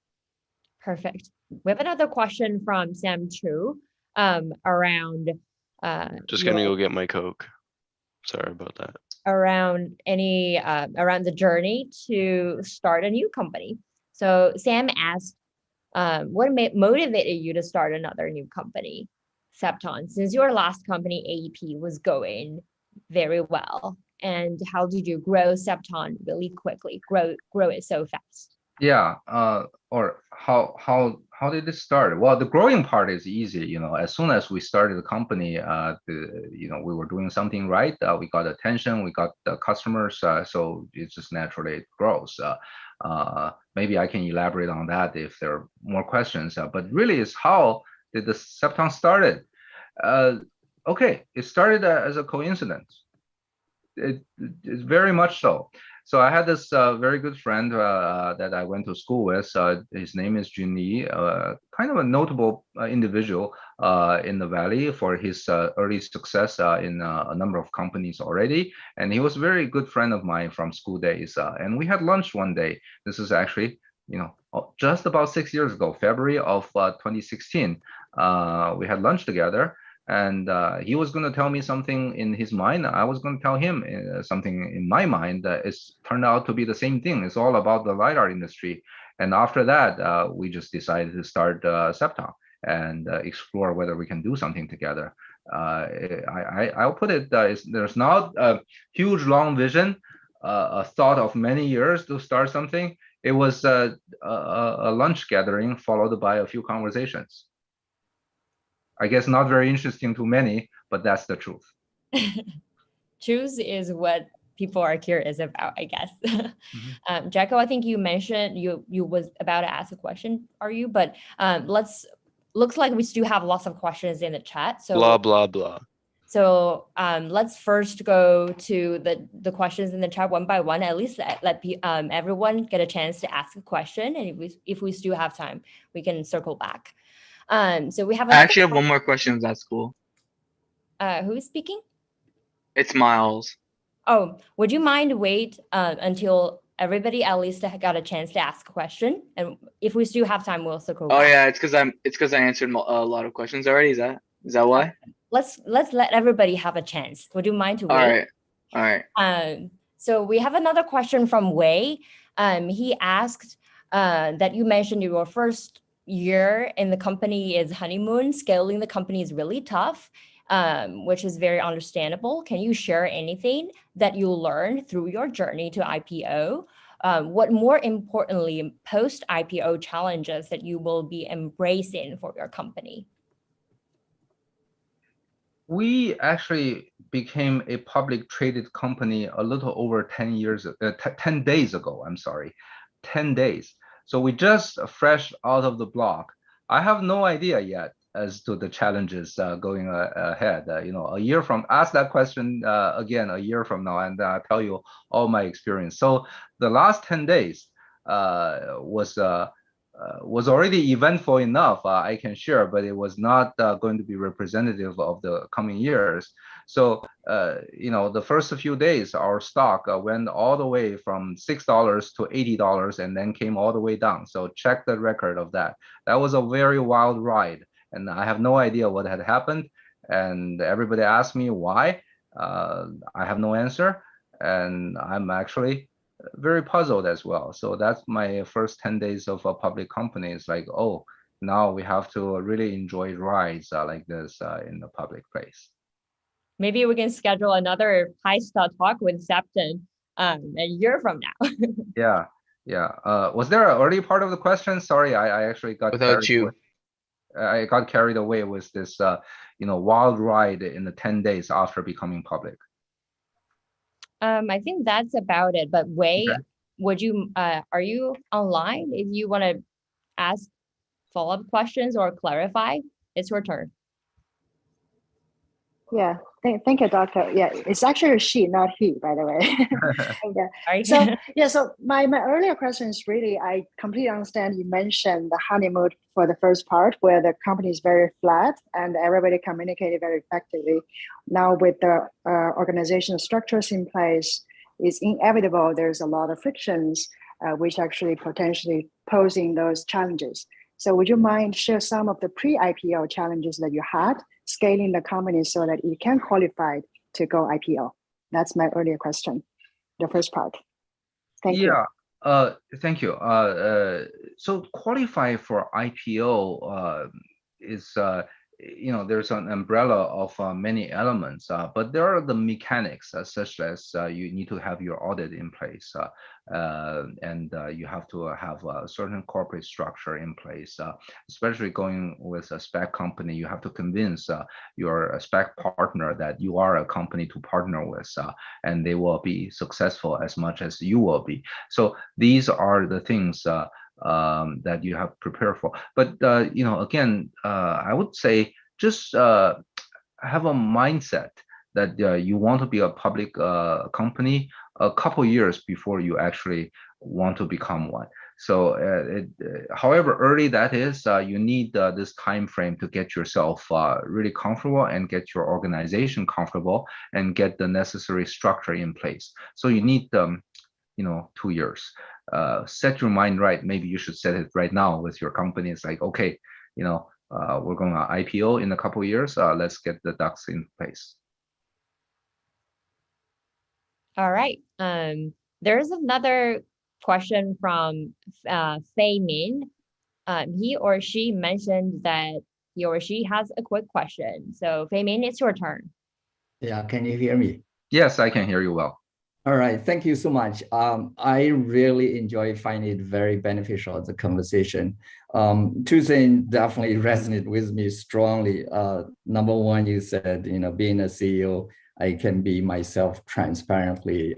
Perfect. We have another question from Sam Chu around. Just gonna go get my Coke. Sorry about that. Around around the journey to start a new company. So Sam asked, what motivated you to start another new company, Cepton, since your last company, AEP, was going very well? And how did you grow Cepton really quickly, grow it so fast? Yeah, or how did it start? Well, the growing part is easy. As soon as we started the company, we were doing something right. We got attention, we got the customers, so it just naturally grows. Maybe I can elaborate on that if there are more questions. But really, it's how did the Cepton started? Okay, it started as a coincidence. It's very much so. So I had this very good friend that I went to school with. His name is Jun Pei, kind of a notable individual in the Valley for his early success in a number of companies already. And he was a very good friend of mine from school days. And we had lunch one day. This is actually, just about 6 years ago, February of 2016. We had lunch together. And he was going to tell me something in his mind. I was going to tell him something in my mind that it's turned out to be the same thing. It's all about the LiDAR industry. And after that, we just decided to start Cepton and explore whether we can do something together. I'll put it, there's not a huge long vision, a thought of many years to start something. It was a lunch gathering followed by a few conversations. I guess not very interesting to many, but that's the truth. Truth is what people are curious about, I guess. Jacko, I think you mentioned you was about to ask a question, are you? But looks like we still have lots of questions in the chat. So blah, blah, blah. So let's first go to the questions in the chat one by one. At least let everyone get a chance to ask a question. And if we still have time, we can circle back. So we have. I actually have one more question. That's cool. Who is speaking? It's Miles. Oh, would you mind wait until everybody at least got a chance to ask a question? And if we still have time, we'll circle back. Oh yeah, it's because I answered a lot of questions already. Is that why? Let's let everybody have a chance. Would you mind to wait? All right. So we have another question from Wei. He asked that you mentioned your first year in the company is honeymoon. Scaling the company is really tough, which is very understandable. Can you share anything that you learned through your journey to IPO, what more importantly, post-IPO challenges that you will be embracing for your company? We actually became a public traded company a little over 10 days ago. I'm sorry, 10 days. So we just fresh out of the block. I have no idea yet as to the challenges going ahead. A year from, ask that question again a year from now, and I'll tell you all my experience. So the last 10 days was already eventful enough, I can share, but it was not going to be representative of the coming years. So, the first few days, our stock went all the way from $6 to $80 and then came all the way down. So check the record of that. That was a very wild ride. And I have no idea what had happened. And everybody asked me why. I have no answer. And I'm actually very puzzled as well. So that's my first 10 days of a public company. It's like, oh, now we have to really enjoy rides like this in the public place. Maybe we can schedule another high-style talk with Cepton a year from now. Yeah. Was there an early part of the question? Sorry, I actually got Without you. I got carried away with this, wild ride in the 10 days after becoming public. I think that's about it. But Wei, Okay. would you are you online? If you want to ask follow-up questions or clarify, it's your turn. Yeah, thank you, Doctor. Yeah, it's actually a she, not he, by the way. Yeah. So my earlier question is really, I completely understand you mentioned the honeymoon for the first part, where the company is very flat and everybody communicated very effectively. Now with the organizational structures in place, it's inevitable there's a lot of frictions, which actually potentially posing those challenges. So would you mind share some of the pre-IPO challenges that you had scaling the company so that it can qualify to go IPO? That's my earlier question, the first part. Thank you. Thank you. So qualify for IPO is, there's an umbrella of many elements, but there are the mechanics such as you need to have your audit in place, and you have to have a certain corporate structure in place. Especially going with a Spec company, you have to convince your Spec partner that you are a company to partner with, and they will be successful as much as you will be. So these are the things that you have prepared for. But again, I would say just have a mindset that you want to be a public company a couple years before you actually want to become one. So however early that is, you need this time frame to get yourself really comfortable and get your organization comfortable and get the necessary structure in place. So you need 2 years. Set your mind right. Maybe you should set it right now with your company. It's like, okay, we're going to IPO in a couple of years. Let's get the ducks in place. All right. There's another question from Fei Min. He or she mentioned that he or she has a quick question. So Fei Min, it's your turn. Yeah, can you hear me? Yes, I can hear you well. All right, thank you so much. I really enjoy finding it very beneficial, the conversation. Two things definitely resonate with me strongly. Number one, you said, being a CEO, I can be myself transparently.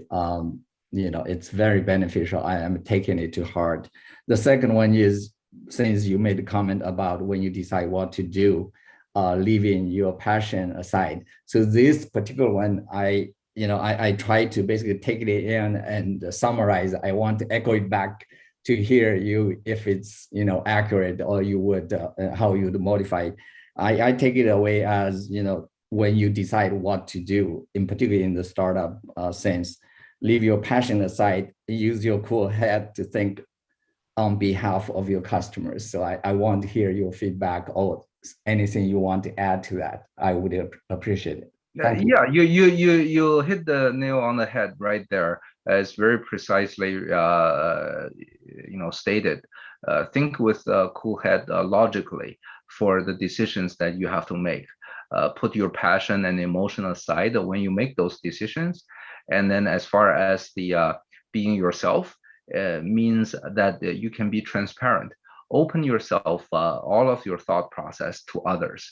It's very beneficial. I am taking it to heart. The second one is, since you made a comment about when you decide what to do, leaving your passion aside. So this particular one, I try to basically take it in and summarize. I want to echo it back to hear you if it's accurate, or you would how you would modify it. I take it away as when you decide what to do, in particular in the startup sense, leave your passion aside, use your cool head to think on behalf of your customers. So I want to hear your feedback or anything you want to add to that. I would appreciate it. Yeah, you hit the nail on the head right there. It's very precisely stated. Think with a cool head logically for the decisions that you have to make. Put your passion and emotion aside when you make those decisions, and then as far as the being yourself means that you can be transparent. Open yourself, all of your thought process to others,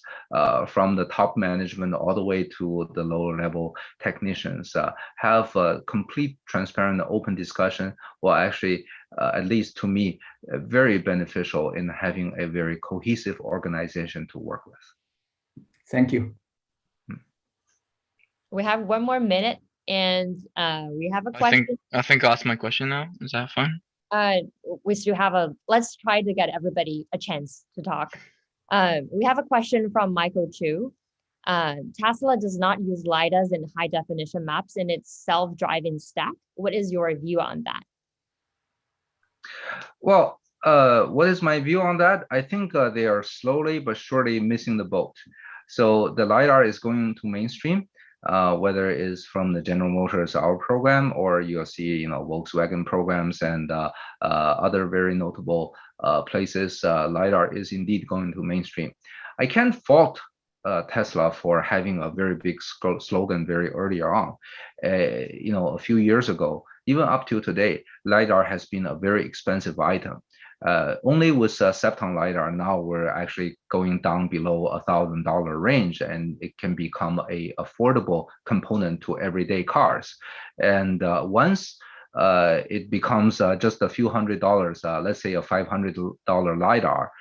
from the top management all the way to the lower level technicians. Have a complete, transparent, open discussion will actually, at least to me, very beneficial in having a very cohesive organization to work with. Thank you. We have 1 more minute, and we have a question. I think I'll ask my question now. Is that fine? We still have let's try to get everybody a chance to talk. We have a question from Michael Chu. Tesla does not use Lidas and high definition maps in its self-driving stack. What is your view on that? Well, what is my view on that? I think they are slowly but surely missing the boat. So the LiDAR is going to mainstream, whether it is from the General Motors, our program, or you'll see, Volkswagen programs and other very notable places. LiDAR is indeed going to mainstream. I can't fault Tesla for having a very big slogan very early on. A few years ago, even up to today, LiDAR has been a very expensive item. Only with Cepton LiDAR now we're actually going down below $1,000 range, and it can become a affordable component to everyday cars. And once it becomes just a few $100s, let's say a $500 LiDAR,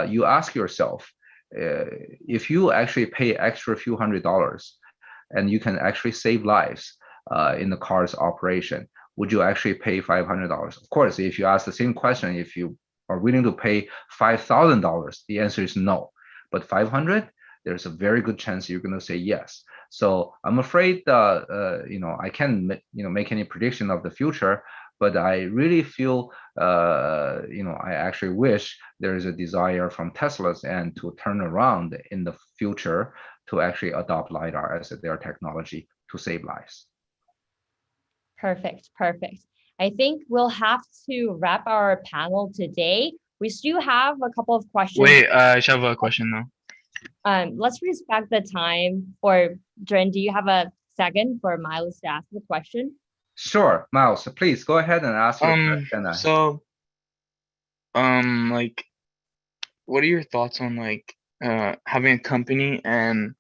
you ask yourself, if you actually pay extra few $100s and you can actually save lives in the car's operation, would you actually pay $500? Of course, if you ask the same question, if you are willing to pay $5,000, the answer is no. But 500, there's a very good chance you're going to say yes. So I'm afraid, I can't, make any prediction of the future, but I really feel, I actually wish there is a desire from Tesla's end to turn around in the future to actually adopt LiDAR as their technology to save lives. Perfect. I think we'll have to wrap our panel today. We still have a couple of questions. Wait, I have a question now. Let's respect the time. Or Jun, do you have a second for Miles to ask the question? Sure, Miles, please go ahead and ask your question. So, what are your thoughts on having a company and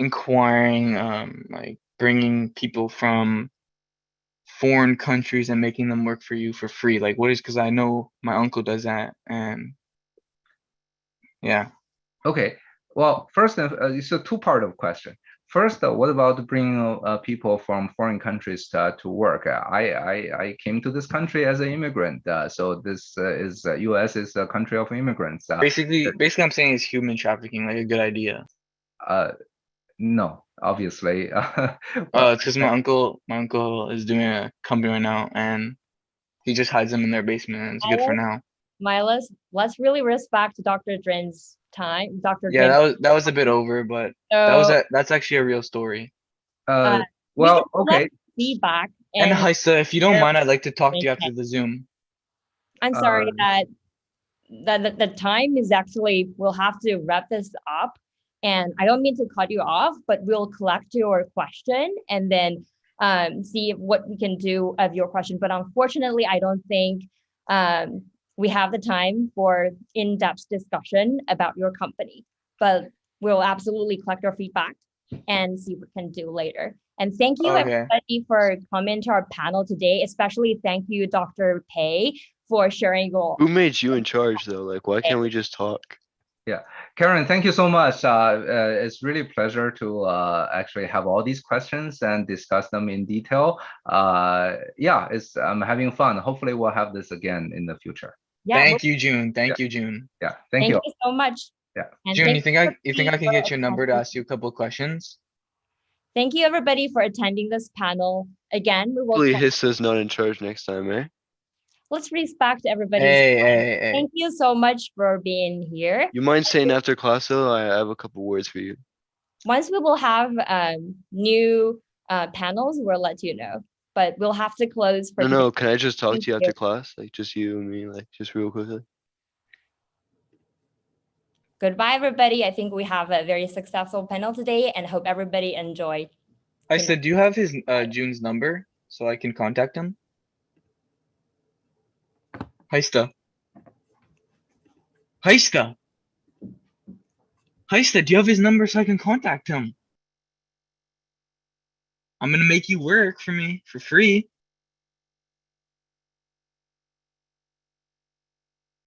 inquiring, bringing people from foreign countries and making them work for you for free? Because I know my uncle does that, and yeah. Okay, well, first, it's a two-part of question. First, what about bringing people from foreign countries to work? I came to this country as an immigrant, so this is U.S. is a country of immigrants. Basically, I'm saying it's human trafficking, a good idea. No, obviously. It's because my uncle is doing a company right now, and he just hides them in their basement, and it's good for now. Miles, let's really respect Dr. Dren's time. Yeah, that was a bit over, but that's actually a real story. Well, okay. Feedback. And Haisa, if you don't mind, I'd like to talk to you after the Zoom. I'm sorry that the time is actually, we'll have to wrap this up. And I don't mean to cut you off, but we'll collect your question and then see what we can do of your question. But unfortunately, I don't think we have the time for in-depth discussion about your company. But we'll absolutely collect your feedback and see what we can do later. And thank you everybody for coming to our panel today. Especially thank you, Dr. Pei, for sharing your. Who made you in charge though? Why can't we just talk? Yeah, Karen, thank you so much. It's really a pleasure to actually have all these questions and discuss them in detail. I'm having fun. Hopefully we'll have this again in the future. Yeah, thank you, Jun. Thank you, Jun. Yeah, thank you so much. Yeah, and Jun, you think I can get your number to ask you a couple of questions? Thank you everybody for attending this panel. Again, we will. Hopefully Hissa's not in charge next time, eh? Let's respect everybody's Hey. Thank you so much for being here. You mind saying after class though? I have a couple words for you. Once we will have new panels, we'll let you know. But we'll have to close for No, can I just talk to you after class? Just you and me, just real quickly. Goodbye, everybody. I think we have a very successful panel today and hope everybody enjoyed. I said, do you have his Jun's number so I can contact him? Heista. Heista. Heista, do you have his number so I can contact him? I'm gonna make you work for me for free.